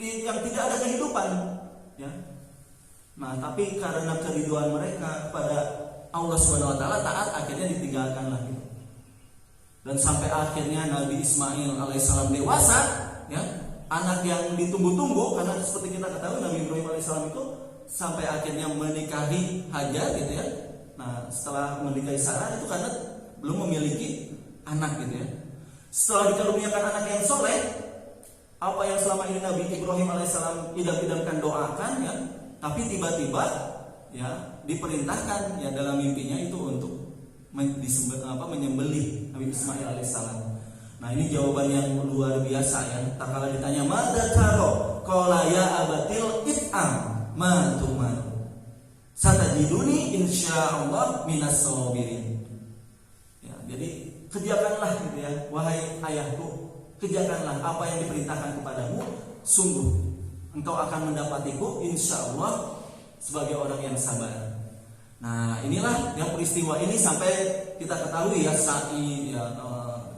yang tidak ada kehidupan ya. Nah, tapi karena keriduan mereka kepada Allah Subhanahu wa taala taat, akhirnya ditinggalkan lagi. Dan sampai akhirnya Nabi Ismail alaihissalam dewasa ya, anak yang ditunggu-tunggu, karena seperti kita ketahui Nabi Ibrahim alaihissalam itu sampai akhirnya menikahi Hajar gitu ya. Nah, setelah menikahi Sarah itu karena belum memiliki anak gitu ya. Setelah dikaruniakan anak yang soleh, apa yang selama ini Nabi Ibrahim alaihissalam idam-idamkan doakan ya, tapi tiba-tiba ya diperintahkan ya dalam mimpinya itu untuk menyembelih Nabi Ismail alaihissalam. Nah, ini jawaban yang luar biasa ya. Tak kala ditanya madza taro qala ya abatil it'am ma tumar satajiduni insyaallah minas sabirin. Ya, jadi kerjakanlah gitu ya, wahai ayahku, kerjakanlah apa yang diperintahkan kepadamu, sungguh engkau akan mendapatiku insyaallah sebagai orang yang sabar. Nah, inilah yang peristiwa ini sampai kita ketahui ya, Sa'i ya,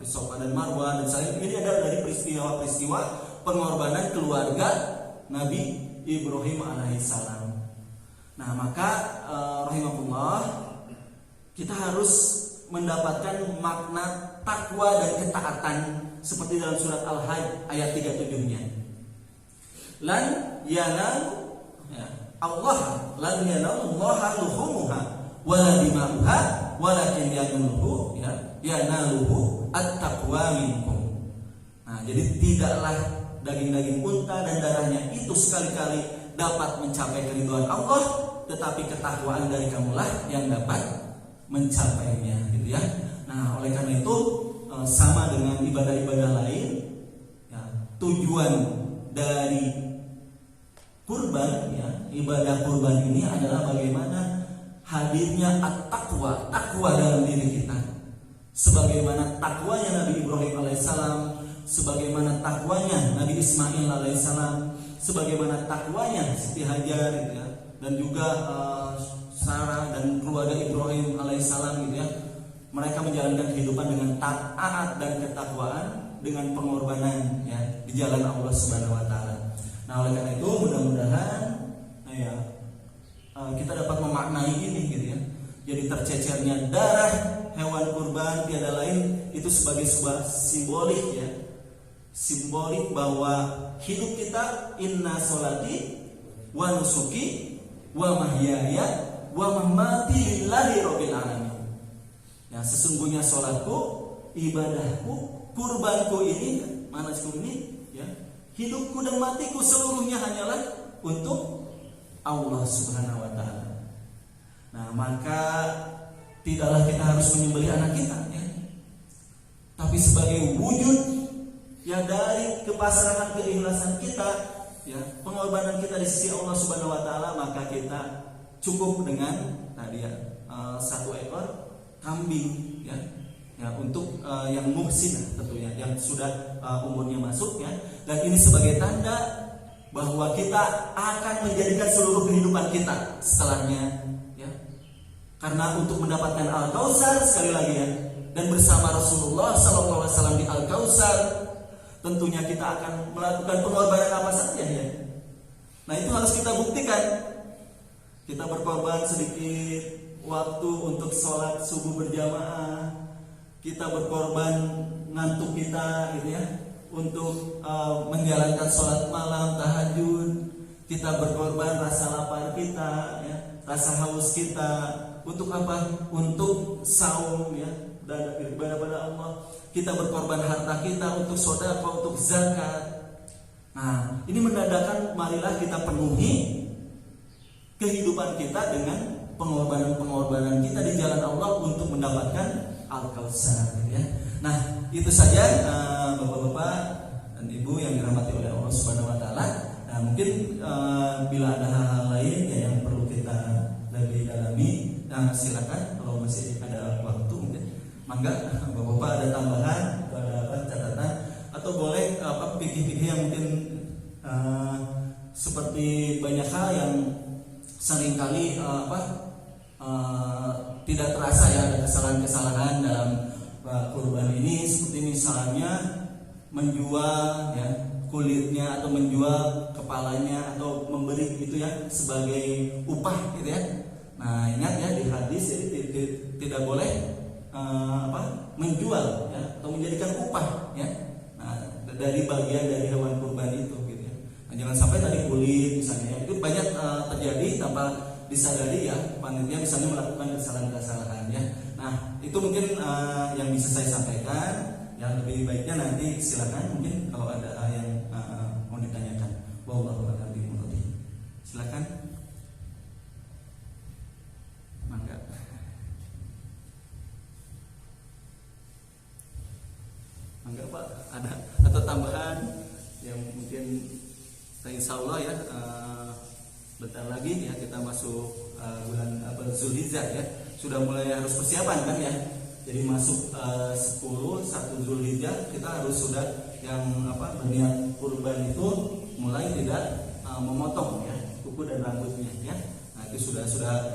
Safa dan Marwah dan Sa'i ini adalah dari peristiwa-peristiwa pengorbanan keluarga Nabi Ibrahim alaihissalam. Nah, maka rahimahullah, kita harus mendapatkan makna takwa dan ketaatan seperti dalam surat Al-Hajj ayat 37-nya. Lan yanal ya, Allah lan yanallaha luhumuha wala dima'uha walakin yanuluhu ya yanaluhu at-taqwa minkum. Nah, jadi tidaklah daging-daging unta dan darahnya itu sekali-kali dapat mencapai keridhaan Allah, tetapi ketakwaan dari kamulah yang dapat mencapainya, gitu ya. Nah, oleh karena itu sama dengan ibadah-ibadah lain, ya, tujuan dari kurban, ya, ibadah kurban ini adalah bagaimana hadirnya at-taqwa, takwa dalam diri kita. Sebagaimana takwanya Nabi Ibrahim alaihissalam, sebagaimana takwanya Nabi Ismail alaihissalam, sebagaimana takwanya Siti Hajar, gitu ya, dan juga Sarah dan keluarga Ibrahim alaihissalam, gitu ya. Mereka menjalankan kehidupan dengan taat dan ketakwaan, dengan pengorbanan, ya, di jalan Allah Subhanahu wa taala. Nah, oleh karena itu mudah-mudahan kita dapat memaknai ini, gitu ya. Jadi tercecernya darah hewan kurban tiada lain itu sebagai sebuah simbolik, ya. Simbolik bahwa hidup kita, inna sholati wa nusuki wa mahyaya wa mamati lillahi rabbil alamin. Ya, sesungguhnya sholatku, ibadahku, kurbanku ini, manasku ini, ya, hidupku dan matiku seluruhnya hanyalah untuk Allah Subhanahu wa taala. Nah, maka tidaklah kita harus menyembelih anak kita, ya. Tapi sebagai wujud, ya, dari kepasrahan keikhlasan kita, ya, pengorbanan kita di sisi Allah Subhanahu wa taala, maka kita cukup dengan tadi, ya, 1 ekor kambing, ya, ya, untuk yang muhsin tentunya, yang sudah umurnya masuk, ya. Dan ini sebagai tanda bahwa kita akan menjadikan seluruh kehidupan kita setelahnya, ya. Karena untuk mendapatkan Al-Kautsar, sekali lagi, ya, dan bersama Rasulullah SAW di Al-Kautsar, tentunya kita akan melakukan pengorbanan apa saja, ya. Nah, itu harus kita buktikan. Kita berkorban sedikit waktu untuk sholat subuh berjamaah, kita berkorban ngantuk kita, gitu ya, untuk menjalankan sholat malam, tahajud. Kita berkorban rasa lapar kita, ya, rasa haus kita. Untuk apa? Untuk saum, ya, dan beribadah pada Allah. Kita berkorban harta kita untuk sedekah, untuk zakat. Nah, ini menandakan marilah kita penuhi kehidupan kita dengan pengorbanan-pengorbanan kita di jalan Allah untuk mendapatkan Al-Kautsar, gitu ya. Nah, itu saja Bapak-bapak dan Ibu yang dirahmati oleh Allah Subhanahu wa taala. Nah, mungkin bila ada hal-hal lain, ya, yang perlu kita lebih dalami, nah, silakan kalau masih ada waktu, mungkin mangga Bapak-bapak ada tambahan atau ada catatan, atau boleh pikir-pikir yang mungkin seperti banyak hal yang seringkali tidak terasa, ya, ada kesalahan-kesalahan dalam kurban ini, seperti misalnya menjual, ya, kulitnya atau menjual kepalanya atau memberi itu, ya, sebagai upah, gitu ya. Nah, ingat, ya, di hadis jadi tidak boleh menjual, ya, atau menjadikan upah, ya, nah, dari bagian dari hewan kurban itu, gitu ya. Nah, jangan sampai tadi kulit misalnya, ya, itu banyak terjadi tanpa disadari, ya, panitia misalnya melakukan kesalahan-kesalahan, ya. Nah, itu mungkin yang bisa saya sampaikan. Yang lebih baiknya nanti silakan, mungkin kalau ada yang mau ditanyakan. Wallahu a'lam bishawab. Silakan. Mangga. Mangga Pak, ada atau tambahan yang mungkin insya Allah, ya, bentar lagi, ya, kita masuk bulan Zulhijjah, ya, sudah mulai harus persiapan, kan, ya. Jadi masuk 1 Zulhijjah kita harus sudah yang berniat kurban itu mulai tidak memotong, ya, kuku dan rambutnya, ya. Nah, itu sudah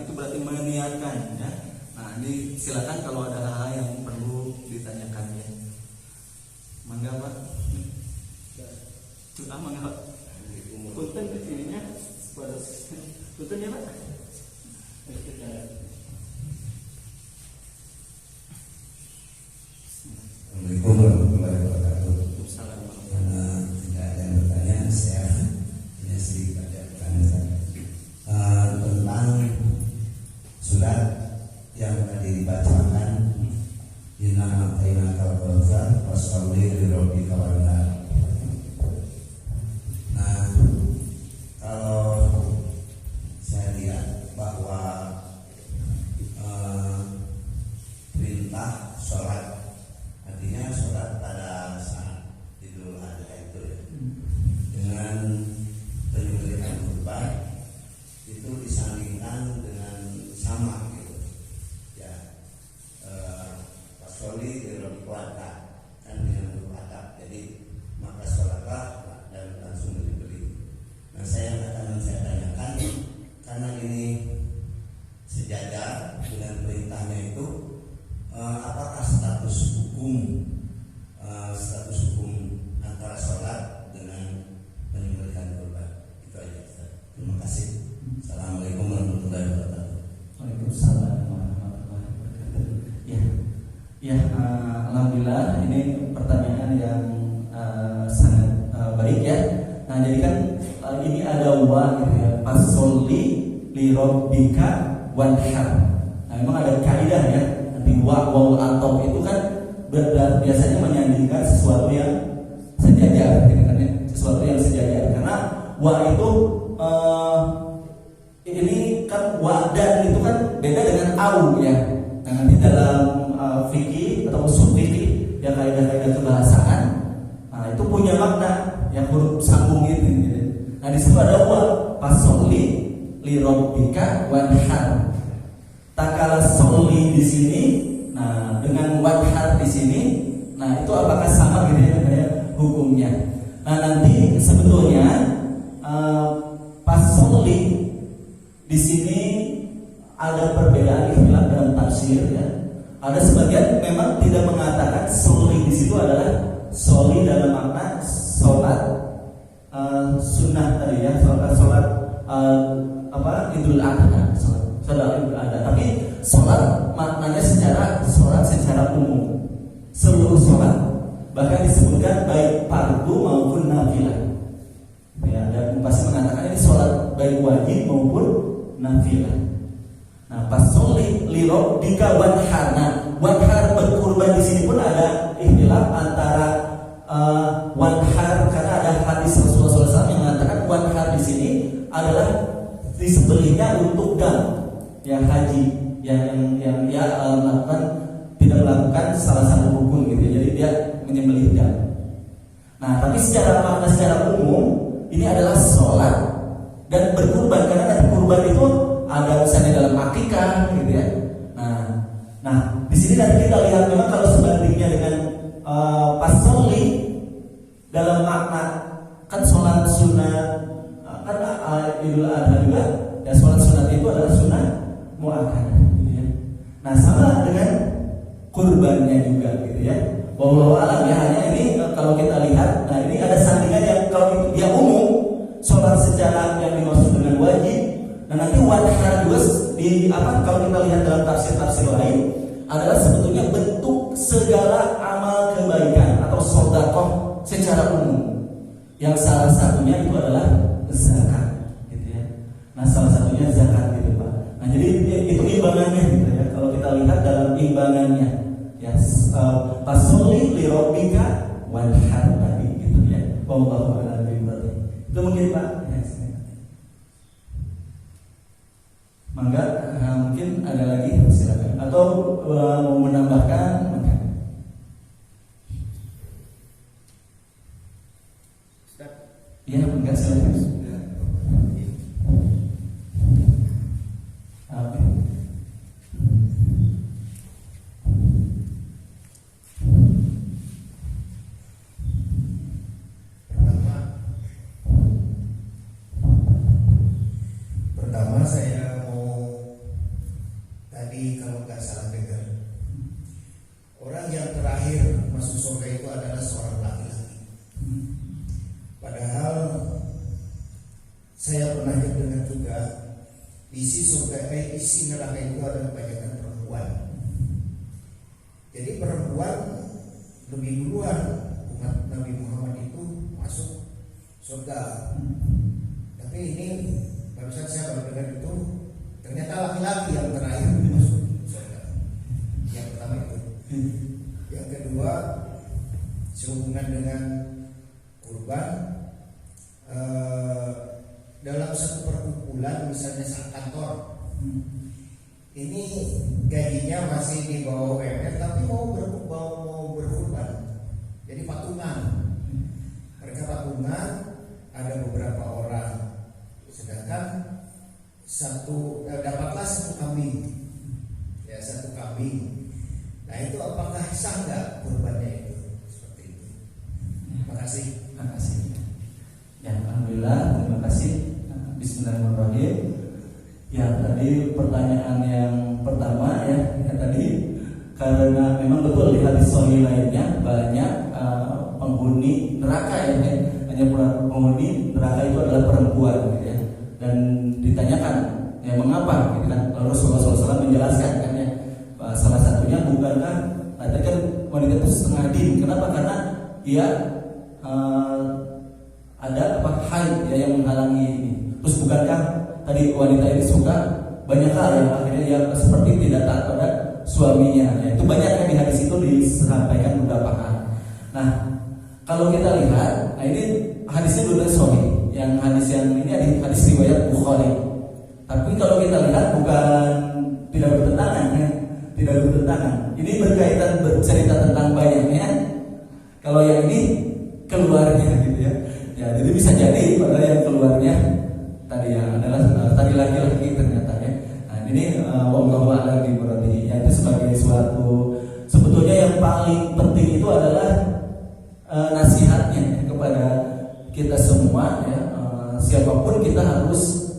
itu berarti meniatkan, ya. Nah, ini silakan kalau ada hal yang perlu ditanyakan, ya. Mangga Pak. Mangga Pak. Punten ke sininya. Punten, ya Pak. Assalamualaikum warahmatullahi wabarakatuh. Assalamualaikum. Karena tidak ada yang bertanya, saya hanya sedikit ada pertanyaan tentang surat yang tadi dibacakan, Inna a'tainaka al-kautsar fasholli li rabbika wanhar. Nah, kalau saya lihat bahwa Ya, alhamdulillah ini pertanyaan yang sangat baik ya. Nah, jadi kan ini ada wa gitu ya. Fasolli li rabbika wanhar. Nah, memang ada kaidah ya. Nanti wa atau itu kan biasanya menyandingkan sesuatu yang sejajar gitu kan ya. Sesuatu yang sejajar. Karena wa itu ini kan wa dan itu kan beda dengan au ya. Nah, nanti dalam fikih atau usul fikih ya, kaidah-kaidah kebahasaan, nah itu punya makna yang huruf sambung gitu. Nah di situ ada wa fasolli li rabbika wanhar. Takala solli di sini, nah dengan wanhar di sini, nah itu apakah sama gitu ya kayak hukumnya? Nah nanti sebetulnya fasolli di sini ada perbedaan istilah dalam tafsir ya. Ada sebagian memang tidak mengatakan soli di situ adalah soli dalam makna sholat sunnah tadi ya, sholat Idul Adha, sholat Idul Adha. Tapi sholat maknanya sholat secara umum, seluruh sholat. Bahkan disebutkan baik fardu maupun nafilah. Ya, dan pasti mengatakan ini sholat baik wajib maupun nafilah. Nah, fasolli li rabbika wanhar. Nah, wanhar berkurban di sini pun ada ikhtilaf antara wanhar, karena ada hadis Rasulullah SAW yang mengatakan wanhar di sini adalah disembelihnya untuk dam, yang haji, yang dia tidak melakukan salah satu rukun gitu. Jadi dia menyembelih dam. Nah, tapi secara makna secara umum ini adalah sholat dan berkurban, karena dari kurban itu ada misalnya dalam akikah gitu ya. Nah di sini nanti kita lihat memang kalau sebandingnya dengan fasolli dalam makna kan sholat sunat kan Idul Adha juga ya, sholat sunat itu adalah sunat muakkadah gitu ya. Nah sama dengan kurbannya juga gitu ya. Wallahu a'lam ya, hanya ini kalau kita lihat, nah ini ada sandingan yang kalau itu dia umum sholat secara yang dimaksud dengan wajib. Nah nanti wanhar juga kalau kita lihat dalam tafsir-tafsir lain adalah sebetulnya bentuk segala amal kebaikan atau sedekah secara umum. Yang salah satunya itu adalah zakat, gitu ya. Nah salah satunya zakat gitu Pak. Nah jadi itu imbangannya gitu ya. Kalau kita lihat dalam imbangannya, ya fasolli li rabbika wanhar tadi gitu ya. Wallahu a'lam bishawab. Itu mungkin Pak. Mangga, mungkin ada lagi silakan atau mau menambahkan mangga. Iya, mangga silakan. Pertama saya kalau nggak salah dengar, orang yang terakhir masuk surga itu adalah seorang laki-laki. Padahal saya pernah dengar juga isi neraka itu adalah kebanyakan perempuan. Jadi perempuan lebih duluan umat Nabi Muhammad itu masuk surga. Tapi ini barusan saya baru dengar itu ternyata laki-laki yang terakhir masuk surga. Yang pertama itu. Yang kedua, sehubungan dengan kurban, dalam satu perkumpulan misalnya saat kantor, ini gajinya masih di bawah UMR tapi mau berkurban, jadi patungan. Mereka patungan, ada beberapa orang, sedangkan dapatlah satu kambing, ya satu kambing. Nah itu apakah sah nggak kurbannya itu? Seperti itu. Terima kasih. Terima kasih. Ya, alhamdulillah, terima kasih. Bismillahirrahmanirrahim. Ya, tadi pertanyaan yang pertama ya tadi, karena memang betul di hadis sahih lainnya banyak penghuni neraka ya, hanya penghuni neraka itu adalah perempuan gitu ya. Dan ditanyakan ya mengapa gitu kan, lalu Rasulullah SAW menjelaskan kan ya, salah satunya bukankah tadi setengah din. Kenapa? Karena dia ada haid ya yang menghalangi ini. Terus bukankah tadi wanita ini suka banyak hal yang akhirnya dia seperti tidak taat pada suaminya. Ya, itu banyak yang di hadis itu disampaikan beberapa hal. Nah, kalau kita lihat, nah ini hadisnya dua sahih. Yang hadis yang ini ada hadis riwayat Bukhari. Tapi kalau kita lihat bukan tidak bertentangan ya. Tidak bertentangan. Ini berkaitan bercerita tentang bayangnya. Kalau yang ini keluarnya gitu ya. Ya, jadi bisa jadi pada yang keluarnya tadi yang adalah tadi laki-laki ternyata ya. Nah, ini wallahu a'lam bishawab. Itu sebagai suatu sebetulnya yang paling penting itu adalah nasihatnya ya, kepada kita semua ya. Siapapun kita harus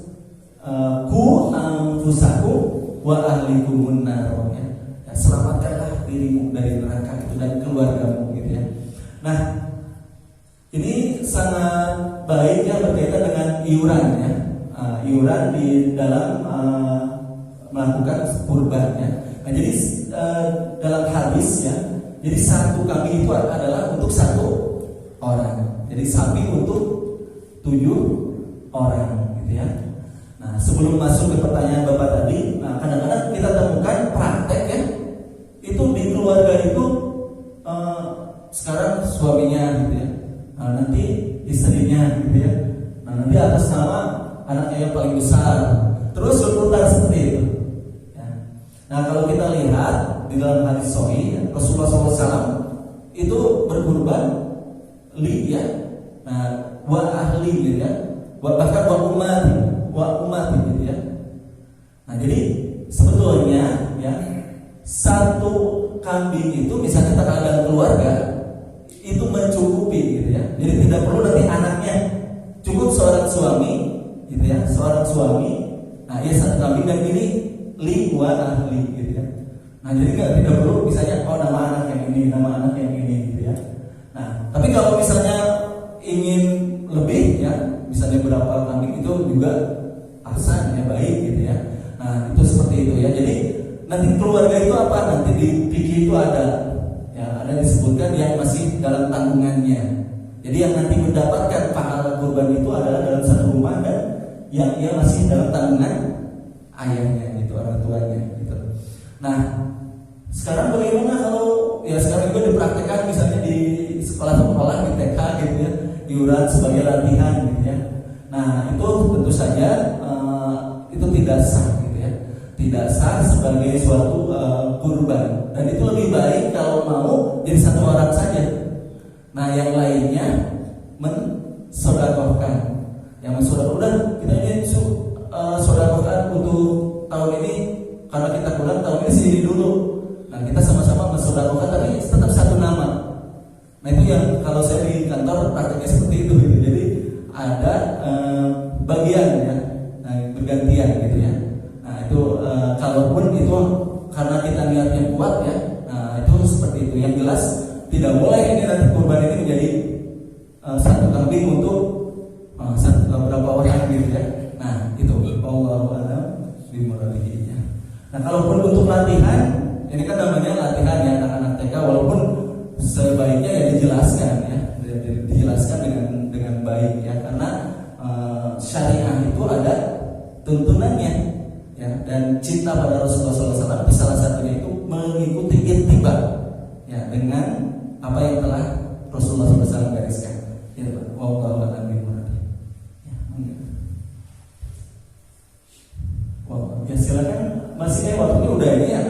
ku anfusakum wa ahlikumun nar ya. Selamatkanlah dirimu dari neraka itu dan keluargamu gitu ya. Nah, ini sangat baik ya berkaitan dengan iuran ya. Iuran di dalam melakukan kurban ya. Nah, jadi dalam hadis ya, jadi satu kambing itu adalah untuk satu orang. Jadi sapi untuk 7 orang gitu ya. Nah, sebelum masuk ke pertanyaan Bapak tadi, nah kadang-kadang kita temukan praktek ya, itu di keluarga itu sekarang suaminya gitu ya, nah, nanti istrinya gitu ya, nah nanti atas nama anaknya yang paling besar, terus berputar seperti itu. Ya. Nah kalau kita lihat di dalam hadis sahih ya, Rasulullah SAW itu berkurban li ya, nah wa ahli gitu ya, bahkan wa umat gitu ya. Nah jadi sebetulnya ya satu kambing itu misalnya kita ada keluarga itu mencukupi gitu ya. Jadi tidak perlu nanti anaknya, cukup seorang suami gitu ya, seorang suami. Nah ia satu kambing dan ini li wa ahli gitu ya. Nah jadi tidak perlu misalnya nama anak yang ini, nama anak yang ini gitu ya. Nah tapi kalau misalnya ingin lebih ya, misalnya berapa kambing itu juga ahsan ya, baik gitu ya. Nah itu seperti itu ya. Jadi nanti keluarga itu apa? Nanti di fikih itu ada ya, ada disebutkan yang masih dalam tanggungannya. Jadi yang nanti mendapatkan pahala kurban itu adalah dalam satu rumah dan yang ia masih dalam tanggungan ayahnya gitu, orang tuanya gitu. Nah sekarang bagaimana kalau ya sekarang juga dipraktekkan misalnya di sekolah-sekolah di TK gitu ya, iuran sebagai latihan gitu ya. Nah itu tentu saja itu tidak sah gitu ya, tidak sah sebagai suatu kurban. Dan itu lebih baik kalau mau jadi satu orang saja. Nah yang lainnya mensodakohkan. Yang mensodakohkan kita ini sodakohkan untuk tahun ini karena kita pulang tahun ini sendiri dulu. Nah kita sama-sama mensodakohkan tapi tetap satu nama. Nah itu yang kalau saya di kantor prakteknya seperti itu gitu. Jadi ada bagian ya, nah, bergantian gitu ya. Nah itu kalaupun itu karena kita niatnya kuat ya, nah itu seperti itu. Yang jelas tidak boleh ini nanti kurban ini menjadi satu kambing untuk beberapa orang gitu ya. Nah itu Allahu a'lam bishawab. Nah kalaupun untuk latihan, ini kan namanya latihan ya anak-anak TK, walaupun sebaiknya ya dijelaskan ya, dijelaskan dengan baik ya, karena syariah itu ada tuntunannya ya, dan cinta pada Rasulullah SAW salah satunya itu mengikuti ittiba ya dengan apa yang telah Rasulullah SAW gariskan. Ya, wallahu a'lam bishawab. Ya silakan, masih waktunya udah ini ya,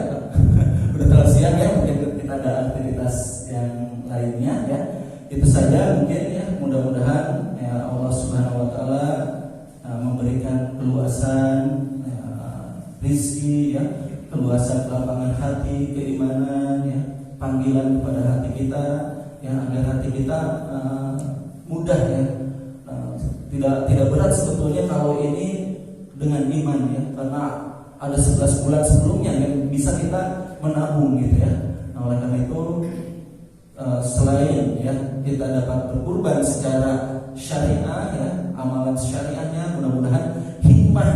udah terlalu siang ya, mungkin kita ada aktivitas yang lainnya ya. Itu saja mungkin ya, mudah-mudahan ya Allah Subhanahu wa taala memberikan keluasan rizki ya, keluasan kelapangan hati, keimanan ya, panggilan kepada hati kita ya, agar hati kita mudah ya, tidak berat sebetulnya kalau ini dengan iman ya, karena ada 11 bulan sebelumnya yang bisa kita menabung gitu ya. Nah, oleh karena itu selain ya kita dapat berkurban secara syariah ya, amalan syariahnya, mudah-mudahan hikmah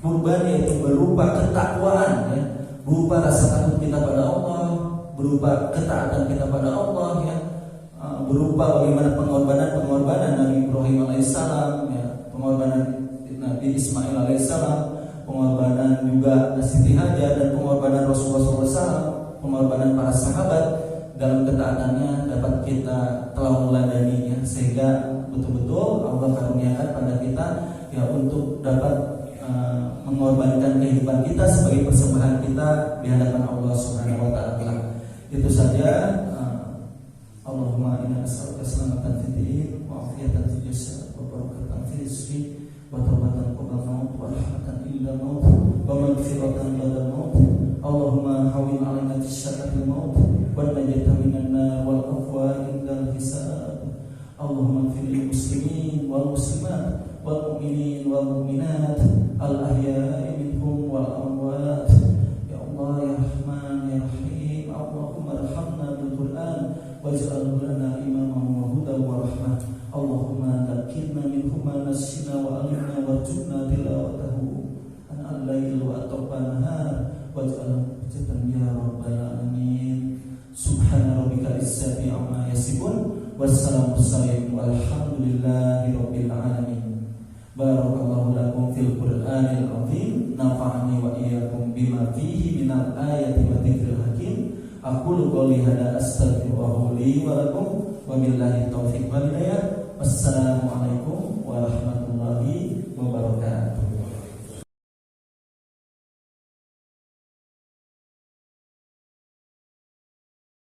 kurban yaitu berupa ketakwaan ya, berupa rasa takut kita pada Allah, berupa ketaatan kita pada Allah ya, berupa bagaimana pengorbanan Nabi Ibrahim alaihissalam ya, pengorbanan Nabi Ismail alaihissalam, pengorbanan juga Siti Hajar dan pengorbanan Rasulullah SAW, pengorbanan para sahabat dalam ketaatannya dapat kita telah meladani ya, sehingga betul-betul Allah karuniakan pada kita ya untuk dapat mengorbankan kehidupan kita sebagai persembahan kita di hadapan Allah Subhanahu wa taala. Itu saja. Allahumma inna nas'aluka salamatan fid din wa afiyatan fil jasad wa barakatan fil rizqi wa tawbatan qabla al-maut wa rahmatan inda al-maut wa maghfiratan ba'da al-maut. Allahumma hawwin 'alaina syarril maut wa najata minan nar wal afwa inda al-hisab. Allahumma ighfir lil muslimin wal muslimat wal mu'minin wal mu'minat al-ahya'i minhum wal amwat. Ya Allah ya Rahman ya Rahim, Allahumma arhamna bil Qur'an waj'alhu lana imaman wa hudan wa rahmah. Allahumma dhakkirna minhu ma nasina wa alimna warzuqna tilawatahu an al-lail wa at-nahar waj'alhu hujjatan ya rabbal alamin. Subhana rabbika izzati amma yasifun wassalamu walhamdulillahi rabbil alamin. Barakallahu lakum fil Qur'anil azim, nafa'ani wa iyyakum bima fihi minal ayati wa dzikril hakim. Aqulu qouli hadza astaghfirullaha li wa lakum wa billahi taufiq wal hidayah. Wassalamu alaikum warahmatullahi wabarakatuh.